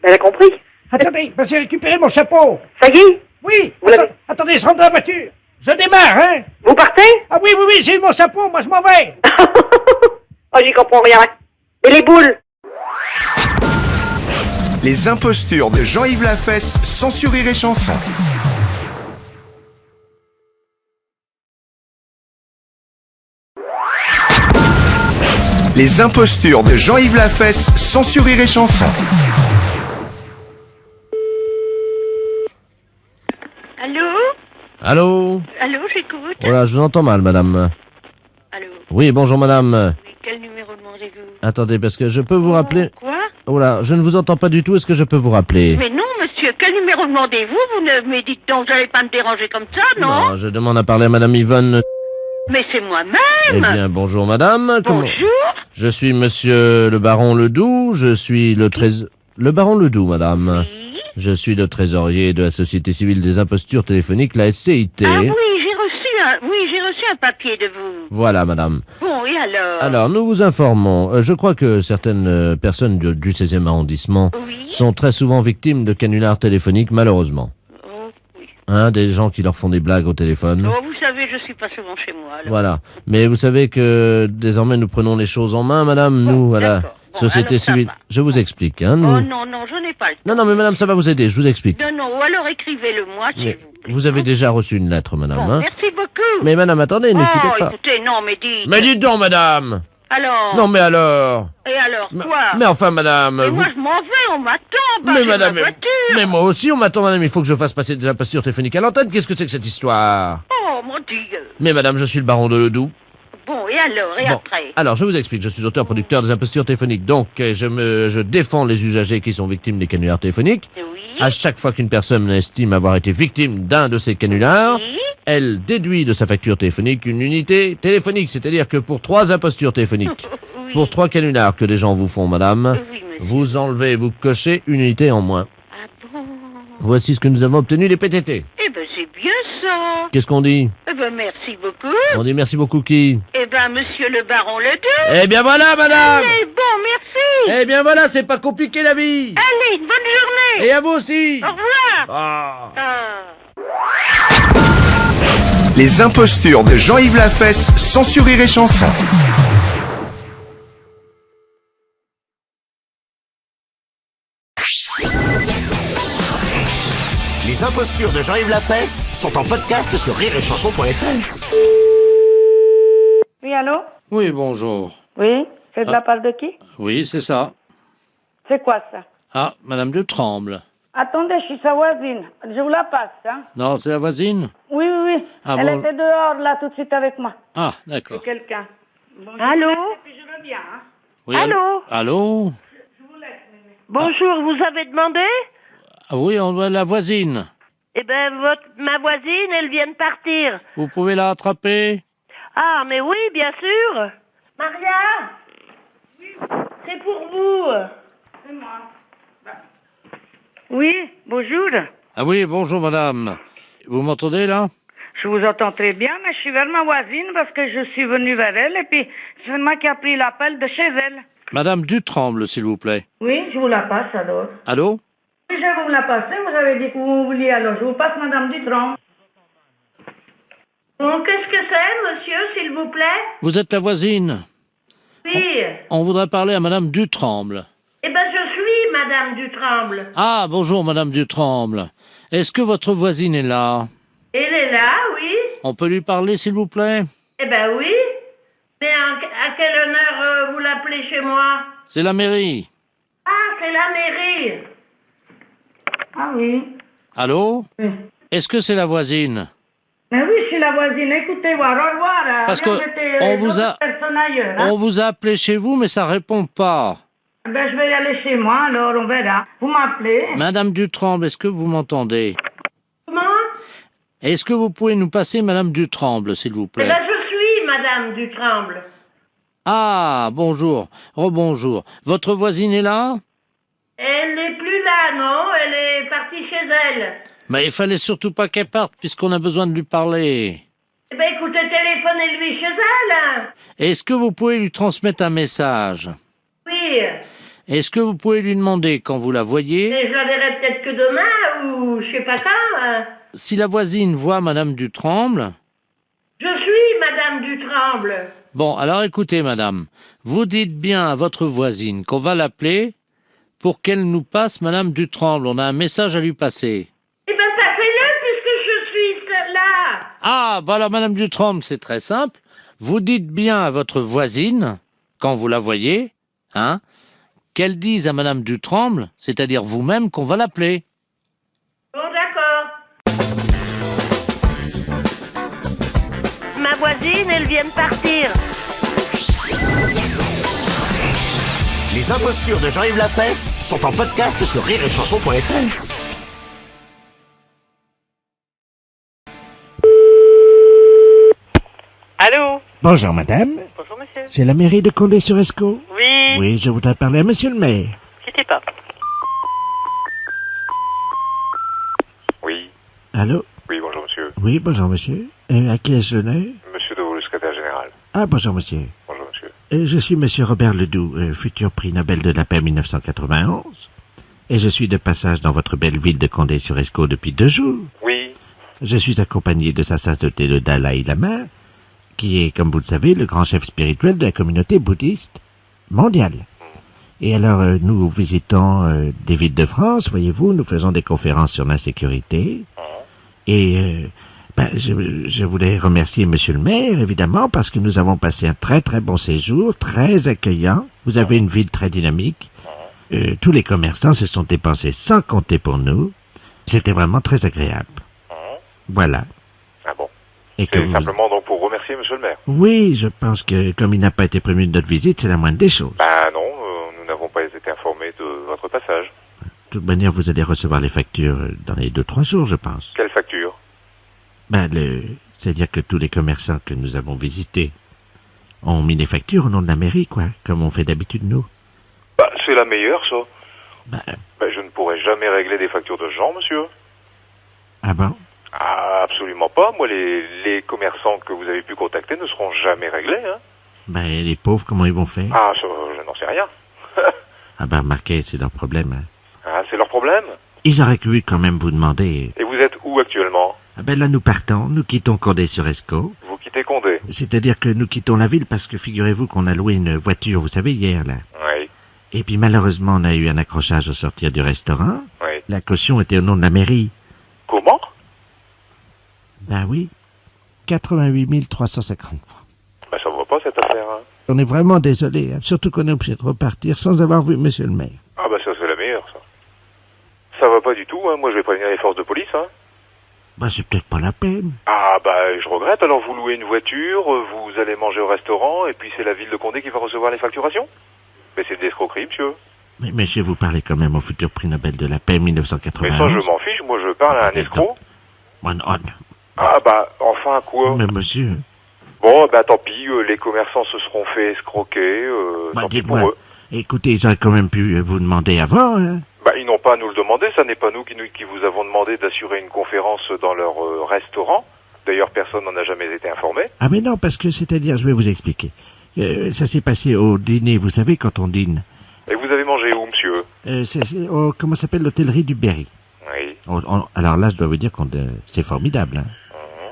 Elle a compris. Attendez, j'ai récupéré mon chapeau. Ça y est? Oui. Vous l'avez... Attendez, je rentre dans la voiture. Je démarre, hein? Vous partez? Ah oui, oui, oui, j'ai eu mon chapeau, moi je m'en vais. Oh, j'y comprends rien. Et les boules? Les impostures de Jean-Yves Lafesse, sans Rire et Chanson. Les impostures de Jean-Yves Lafesse, sans Rire et Chanson. Allô? Allô? Allô, j'écoute. Voilà, je vous entends mal, madame. Allô? Oui, bonjour, madame. Oui, quel numéro demandez-vous? Attendez, parce que je peux vous rappeler... Quoi? Voilà, je ne vous entends pas du tout, est-ce que je peux vous rappeler? Mais non, monsieur, quel numéro demandez-vous? Vous ne me dites donc, vous n'allez pas me déranger comme ça, non? Non, je demande à parler à madame Yvonne... Mais c'est moi-même! Eh bien, bonjour, madame. Bonjour! Je suis monsieur le baron Ledoux, je suis le Le baron Ledoux, madame. Oui? Je suis le trésorier de la Société Civile des Impostures Téléphoniques, la SCIT. Ah oui, j'ai reçu un papier de vous. Voilà, madame. Bon, et alors? Alors, nous vous informons. Je crois que certaines personnes du 16e arrondissement sont très souvent victimes de canulars téléphoniques, malheureusement. Hein, des gens qui leur font des blagues au téléphone. Oh, vous savez, je suis pas souvent chez moi, alors. Voilà. Mais vous savez que désormais nous prenons les choses en main, madame. Nous, à la Société Civile. Je vous explique, hein. Nous... Oh non, non, je n'ai pas le temps. Non, mais madame, ça va vous aider, je vous explique. Non, non, ou alors écrivez-le-moi, s'il Mais vous plaît. vous avez déjà reçu une lettre, madame, Bon, hein. merci beaucoup. Mais madame, attendez, ne quittez pas. Écoutez, non, mais dites. Mais dites donc, madame. Alors? Non, mais alors. Et alors, quoi? Mais enfin, madame. Mais moi, je m'en vais, on m'attend, Mais madame, ma voiture. mais moi aussi, on m'attend, madame. Il faut que je fasse passer des impostures téléphoniques à l'antenne. Qu'est-ce que c'est que cette histoire? Oh, mon Dieu. Mais madame, je suis le baron de Ledoux. Bon, et alors, et Bon, après? alors, je vous explique. Je suis auteur-producteur des impostures téléphoniques. Donc, je défends les usagers qui sont victimes des canulars téléphoniques. Oui. À chaque fois qu'une personne estime avoir été victime d'un de ces canulars, elle déduit de sa facture téléphonique une unité téléphonique. C'est-à-dire que pour 3 impostures téléphoniques, pour 3 canulars que des gens vous font, madame, vous enlevez, vous cochez une unité en moins. Voici ce que nous avons obtenu des PTT. Eh ben, c'est bien ça. Qu'est-ce qu'on dit? Eh ben, merci beaucoup. On dit merci beaucoup qui? Eh ben, monsieur le baron Ledoux. Eh bien voilà, madame. Allez, bon, merci. Eh bien voilà, c'est pas compliqué la vie. Allez, bonne journée. Et à vous aussi. Au revoir. Ah. Les impostures de Jean-Yves Lafesse, sans Rire et Chanson. Les impostures de Jean-Yves Lafesse sont en podcast sur rireetchanson.fr. Oui, allô? Oui, bonjour. Oui, c'est de la part de qui? Oui, c'est ça. C'est quoi ça? Ah, Madame de Tremble. Attendez, je suis sa voisine. Je vous la passe, hein? Non, c'est la voisine? Oui, oui, oui. Ah, Elle bon. était dehors, là, tout de suite avec moi. Ah, d'accord. C'est quelqu'un. Bon, Allô? Et puis je reviens, hein? Oui, Allô? Allô? Bonjour, vous avez demandé? Ah oui, on doit la voisine. Eh ben, ma voisine, elle vient de partir. Vous pouvez la attraper? Ah, mais oui, bien sûr. Maria? C'est pour vous. C'est moi. Oui, bonjour. Ah oui, bonjour madame. Vous m'entendez là? Je vous entends très bien, mais je suis vers ma voisine parce que je suis venu vers elle et puis c'est moi qui a pris l'appel de chez elle. Madame Dutremble, s'il vous plaît. Oui, je vous la passe alors. Allô? Oui, je vais vous la passer, vous avez dit que vous vouliez alors. Je vous passe Madame Dutron. Bon, qu'est-ce que c'est, monsieur, s'il vous plaît? Vous êtes la voisine. Oui. On voudrait parler à Madame Dutremble. Eh ben, je suis Madame Dutremble. Ah, bonjour Madame Dutremble. Est-ce que votre voisine est là? Elle est là, oui. On peut lui parler, s'il vous plaît? Eh ben oui. Mais à quel honneur vous l'appelez chez moi? C'est la mairie. Ah, c'est la mairie. Ah oui. Allô? Est-ce que c'est la voisine? Mais oui, je suis la voisine. Écoutez, au revoir. Parce que on vous a appelé chez vous, mais ça répond pas. Ben, je vais y aller chez moi, alors on verra. Vous m'appelez. Madame Dutremble, est-ce que vous m'entendez? Comment? Est-ce que vous pouvez nous passer Madame Dutremble, s'il vous plaît? Eh ben, je suis Madame Dutremble. Ah, bonjour. Rebonjour. Votre voisine est là? Elle n'est plus là, non? Elle est partie chez elle. Mais il fallait surtout pas qu'elle parte, puisqu'on a besoin de lui parler. Eh ben, écoutez, téléphonez-lui chez elle. Est-ce que vous pouvez lui transmettre un message? Oui. Est-ce que vous pouvez lui demander, quand vous la voyez... Et je la verrai peut-être que demain, ou... ou je sais pas ça. Si la voisine voit Madame Dutremble... Je suis Madame Dutremble. Bon, alors écoutez, madame, vous dites bien à votre voisine qu'on va l'appeler pour qu'elle nous passe Madame Dutremble. On a un message à lui passer. Eh ben, passez-le puisque je suis là. Ah, voilà, Madame Dutremble, c'est très simple. Vous dites bien à votre voisine, quand vous la voyez, hein, qu'elle dise à Madame Dutremble, c'est-à-dire vous-même, qu'on va l'appeler. Bon, d'accord. Ma voisine, elle vient de partir. Les impostures de Jean-Yves Lafesse sont en podcast sur rireetchanson.fr. Allô? Bonjour madame. Bonjour monsieur. C'est la mairie de Condé-sur-Escaut? Oui. Oui, je voudrais parler à monsieur le maire. Quittez pas. Oui. Allô? Oui, bonjour monsieur. Oui, bonjour monsieur. À qui ai-je l'honneur? Monsieur Deveau, le secrétaire général. Ah, bonjour monsieur. Bonjour monsieur. Je suis monsieur Robert Ledoux, futur prix Nobel de la paix 1991. Et je suis de passage dans votre belle ville de Condé-sur-Escaut depuis 2 jours. Oui. Je suis accompagné de sa sainteté le Dalai Lama, qui est, comme vous le savez, le grand chef spirituel de la communauté bouddhiste mondiale. Et alors, nous visitons des villes de France, voyez-vous, nous faisons des conférences sur l'insécurité. Et je voulais remercier monsieur le maire, évidemment, parce que nous avons passé un très très bon séjour, très accueillant. Vous avez une ville très dynamique. Tous les commerçants se sont dépensés sans compter pour nous. C'était vraiment très agréable. Voilà. Ah bon. Et que C'est vous... simplement donc pour remercier monsieur le maire. Oui, je pense que comme il n'a pas été prévenu de notre visite, c'est la moindre des choses. Bah non, nous n'avons pas été informés de votre passage. De toute manière, vous allez recevoir les factures dans les 2-3 jours, je pense. Quelle facture? C'est-à-dire que tous les commerçants que nous avons visités ont mis les factures au nom de la mairie, quoi, comme on fait d'habitude nous. Bah, c'est la meilleure, ça. Je ne pourrai jamais régler des factures de gens, monsieur. Ah bon? Ah, absolument pas. Moi, les commerçants que vous avez pu contacter ne seront jamais réglés, hein. Les pauvres, comment ils vont faire? Ah, ça, je n'en sais rien. Remarquez, c'est leur problème. Hein. Ah, c'est leur problème? Ils auraient pu quand même vous demander... Et vous êtes où actuellement? Là, nous partons, nous quittons Condé-sur-Escaut. Vous quittez Condé? C'est-à-dire que nous quittons la ville parce que figurez-vous qu'on a loué une voiture, vous savez, hier, là. Oui. Et puis malheureusement, on a eu un accrochage au sortir du restaurant. Oui. La caution était au nom de la mairie. Comment? Oui. 88 350 francs. Ça va pas, cette affaire, hein. On est vraiment désolé, hein. Surtout qu'on est obligé de repartir sans avoir vu monsieur le maire. Ah ça, c'est la meilleure, ça. Ça va pas du tout, hein. Moi, je vais prévenir les forces de police, hein. C'est peut-être pas la peine. Ah, je regrette. Alors, vous louez une voiture, vous allez manger au restaurant, et puis c'est la ville de Condé qui va recevoir les facturations? Mais c'est de l'escroquerie, monsieur. Mais monsieur, vous parlez quand même au futur prix Nobel de la paix 1991. Mais ça, je m'en fiche. Moi, je parle à un escroc. Non. Enfin, quoi? Mais monsieur... Bon, tant pis, les commerçants se seront fait escroquer, tant pis pour eux. Écoutez, ils auraient quand même pu vous demander avant, hein. Ils n'ont pas à nous le demander, ça n'est pas nous qui vous avons demandé d'assurer une conférence dans leur restaurant. D'ailleurs, personne n'en a jamais été informé. Mais non, parce que, c'est-à-dire, je vais vous expliquer. Ça s'est passé au dîner, vous savez, quand on dîne. Et vous avez mangé où, monsieur? Comment s'appelle, l'hôtellerie du Berry. Oui. Alors là, je dois vous dire que c'est formidable, hein.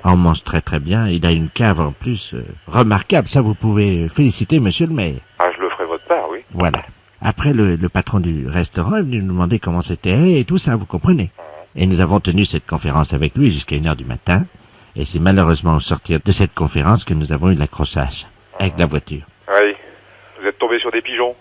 On mange très très bien, il a une cave en plus remarquable, ça vous pouvez féliciter monsieur le maire. Ah, je le ferai votre part, oui. Voilà. Après, le patron du restaurant est venu nous demander comment c'était et tout ça, vous comprenez. Et nous avons tenu cette conférence avec lui jusqu'à 1h du matin, et c'est malheureusement au sortir de cette conférence que nous avons eu l'accrochage avec la voiture. Oui, vous êtes tombé sur des pigeons.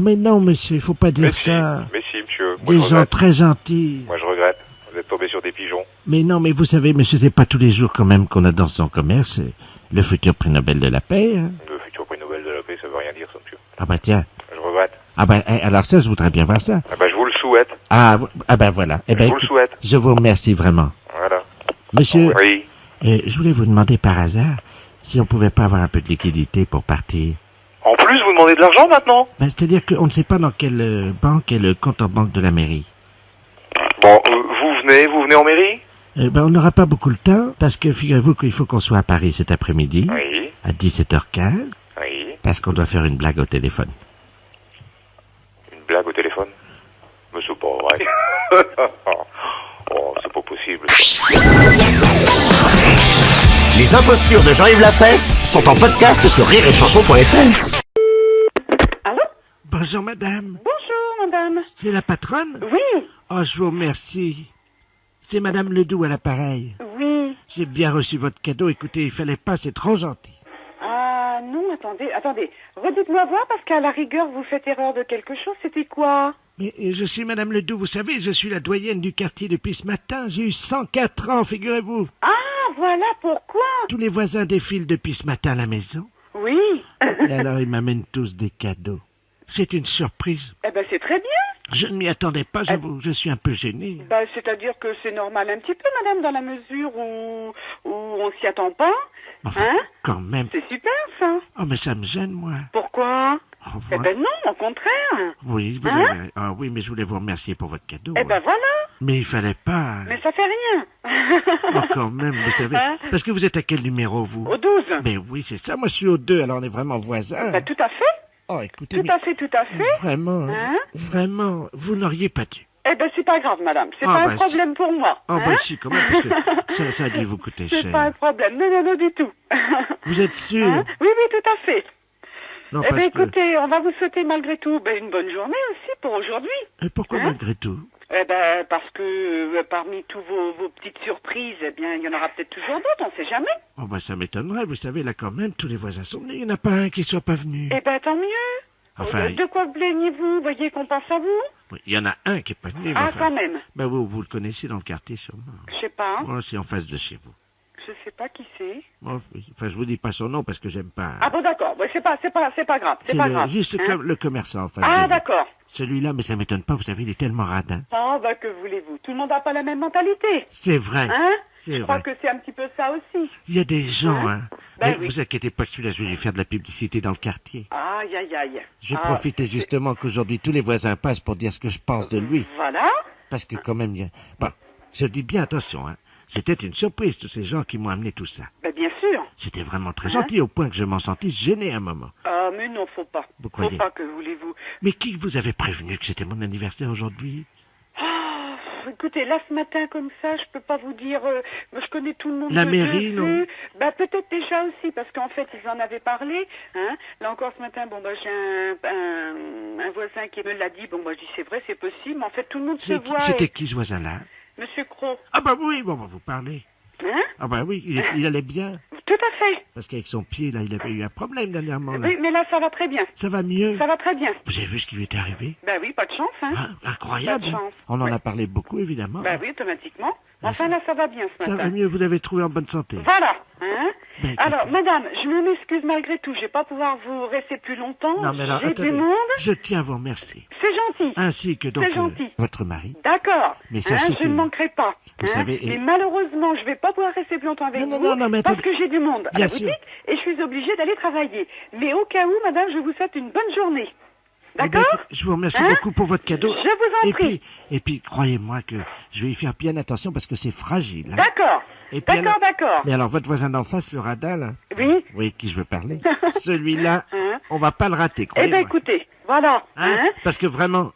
Mais non monsieur, il faut pas dire ça. Mais si, monsieur. Des gens très gentils. Moi, je regrette. Vous êtes tombé sur des pigeons. Mais non, mais vous savez, monsieur, c'est pas tous les jours quand même qu'on a dans son commerce le futur prix Nobel de la paix. Hein. Le futur prix Nobel de la paix, ça veut rien dire, ça, monsieur. Tiens. Je regrette. Alors ça, je voudrais bien voir ça. Je vous le souhaite. Voilà. Je vous le souhaite. Je vous remercie vraiment. Voilà. Monsieur. Oui. Je voulais vous demander par hasard si on pouvait pas avoir un peu de liquidité pour partir. En plus, vous demandez de l'argent maintenant? C'est-à-dire qu'on ne sait pas dans quelle banque est le compte en banque de la mairie. Bon, vous venez en mairie? On n'aura pas beaucoup de temps, parce que figurez-vous qu'il faut qu'on soit à Paris cet après-midi, oui. à 17h15, oui. parce qu'on doit faire une blague au téléphone. Une blague au téléphone? Mais c'est pas vrai. Oh possible. Les impostures de Jean-Yves Lafesse sont en podcast sur rireetchanson.fr. Bonjour madame. Bonjour madame. C'est la patronne? Oui. Oh, je vous remercie. C'est madame Ledoux à l'appareil. Oui. J'ai bien reçu votre cadeau. Écoutez, il fallait pas, c'est trop gentil. Ah non, attendez. Redites-moi voir parce qu'à la rigueur vous faites erreur de quelque chose. C'était quoi? Mais je suis madame Ledoux, vous savez, je suis la doyenne du quartier depuis ce matin. J'ai eu 104 ans, figurez-vous. Ah, voilà pourquoi. Tous les voisins défilent depuis ce matin à la maison. Oui. Et alors ils m'amènent tous des cadeaux. C'est une surprise. Eh ben c'est très bien. Je ne m'y attendais pas, j'avoue, je suis un peu gêné. C'est-à-dire que c'est normal un petit peu, madame, dans la mesure où on s'y attend pas. Enfin, quand même. C'est super, ça. Oh, mais ça me gêne, moi. Pourquoi? Oh, Eh ben non, au contraire. Oui, vous avez... Ah oui, mais je voulais vous remercier pour votre cadeau. Eh ben voilà. Mais il fallait pas... Mais ça fait rien. Oh, quand même, vous savez... Parce que vous êtes à quel numéro, vous? Au 12. Mais oui, c'est ça, moi je suis au 2, alors on est vraiment voisins. Bah, tout à fait. Oh, écoutez... Tout à fait. Vraiment, vraiment, vous n'auriez pas dû. Eh ben, c'est pas grave, madame. C'est pas un problème pour moi. Oh, bah si, quand même, parce que ça a dû vous coûter cher. C'est pas un problème. Non, du tout. Vous êtes sûr? Oui, tout à fait. Non, eh bien, écoutez, on va vous souhaiter malgré tout une bonne journée aussi pour aujourd'hui. Et pourquoi malgré tout? Eh ben, parce que parmi tous vos petites surprises, eh bien, il y en aura peut-être toujours d'autres, on sait jamais. Oh, bah ça m'étonnerait, vous savez, là quand même, tous les voisins sont venus, il n'y en a pas un qui soit pas venu. Eh ben, tant mieux. Enfin... De quoi plaignez-vous? Voyez qu'on pense à vous? Oui, il y en a un qui est pas venu. Ah, quand même. Ben vous le connaissez dans le quartier, sûrement. Je sais pas. Oh, c'est en face de chez vous. Je sais pas qui c'est. Bon, enfin, je vous dis pas son nom parce que j'aime pas... Ah bon, d'accord. C'est pas grave. C'est pas grave. Juste le commerçant en face. Ah, d'accord. Celui-là, mais ça m'étonne pas, vous savez, il est tellement radin. Ah, bah, que voulez-vous? Tout le monde n'a pas la même mentalité. C'est vrai. Je crois que c'est un petit peu ça aussi. Il y a des gens, Ben mais vous inquiétez pas que celui-là, je vais lui faire de la publicité dans le quartier. Aïe. Je vais profiter justement qu'aujourd'hui tous les voisins passent pour dire ce que je pense de lui. Voilà. Parce que quand même, bon, je dis bien attention, c'était une surprise, tous ces gens qui m'ont amené tout ça. Ben, bien sûr. C'était vraiment très gentil, au point que je m'en sentis gêné un moment. Ah, mais non, faut pas. Vous croyez? Faut pas, que voulez-vous? Mais qui vous avait prévenu que c'était mon anniversaire aujourd'hui? Écoutez, là, ce matin, comme ça, je peux pas vous dire... je connais tout le monde. La mairie, non? Bah, peut-être déjà aussi, parce qu'en fait, ils en avaient parlé, Là encore, ce matin, j'ai un voisin qui me l'a dit. Bon, je dis, c'est vrai, c'est possible, mais en fait, tout le monde se voit. C'était qui, ce voisin-là? Monsieur Cros. Ah bah oui, bon, vous parlez. Ah bah oui, il allait bien. Tout à fait. Parce qu'avec son pied, là, il avait eu un problème dernièrement. Là. Oui, mais là, ça va très bien. Ça va mieux? Ça va très bien. Vous avez vu ce qui lui était arrivé? Ben oui, pas de chance, Incroyable. Pas de chance. On en a parlé beaucoup, évidemment. Ben oui, automatiquement. Enfin, là, ça va bien ce matin. Ça va mieux, vous l'avez trouvé en bonne santé. Voilà, Ben, alors, madame, je m'excuse malgré tout, je vais pas pouvoir vous rester plus longtemps. Non, mais alors, j'ai attendez, du monde. je tiens à vous remercier. C'est gentil. Ainsi que donc C'est gentil. votre mari. D'accord. Mais sachez je ne manquerai pas. Vous savez... Mais malheureusement, je vais pas pouvoir rester plus longtemps avec vous. Non, mais parce que j'ai du monde à bien la boutique et je suis obligée d'aller travailler. Mais au cas où, madame, je vous souhaite une bonne journée. D'accord? Je vous remercie beaucoup pour votre cadeau. Je vous en prie. Et puis, croyez-moi que je vais y faire bien attention parce que c'est fragile. D'accord. D'accord. Mais alors, votre voisin d'en face, le radin, là? Oui. Oui, qui je veux parler? Celui-là, on va pas le rater, Eh ben, écoutez, voilà. Parce que vraiment...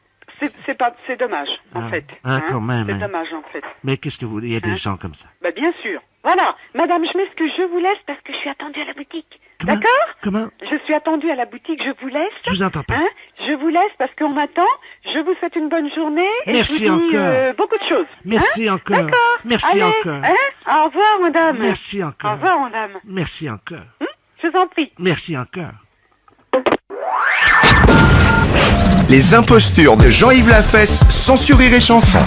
C'est dommage, en fait. Quand même. C'est dommage, en fait. Mais qu'est-ce que vous voulez? Il y a des gens comme ça. Bah, bien sûr. Voilà. Madame, je m'excuse, je vous laisse parce que je suis attendue à la boutique. D'accord? Comment? Je suis attendue à la boutique, je vous laisse. Je vous entends pas. Je vous laisse parce qu'on m'attend. Je vous souhaite une bonne journée. Et Merci je vous dis, encore. beaucoup de choses. Merci encore. D'accord. Merci Allez, encore. Au revoir, madame. Merci encore. Au revoir, madame. Merci encore. Je vous en prie. Merci encore. Les impostures de Jean-Yves Lafesse sont sur Rire et Chanson.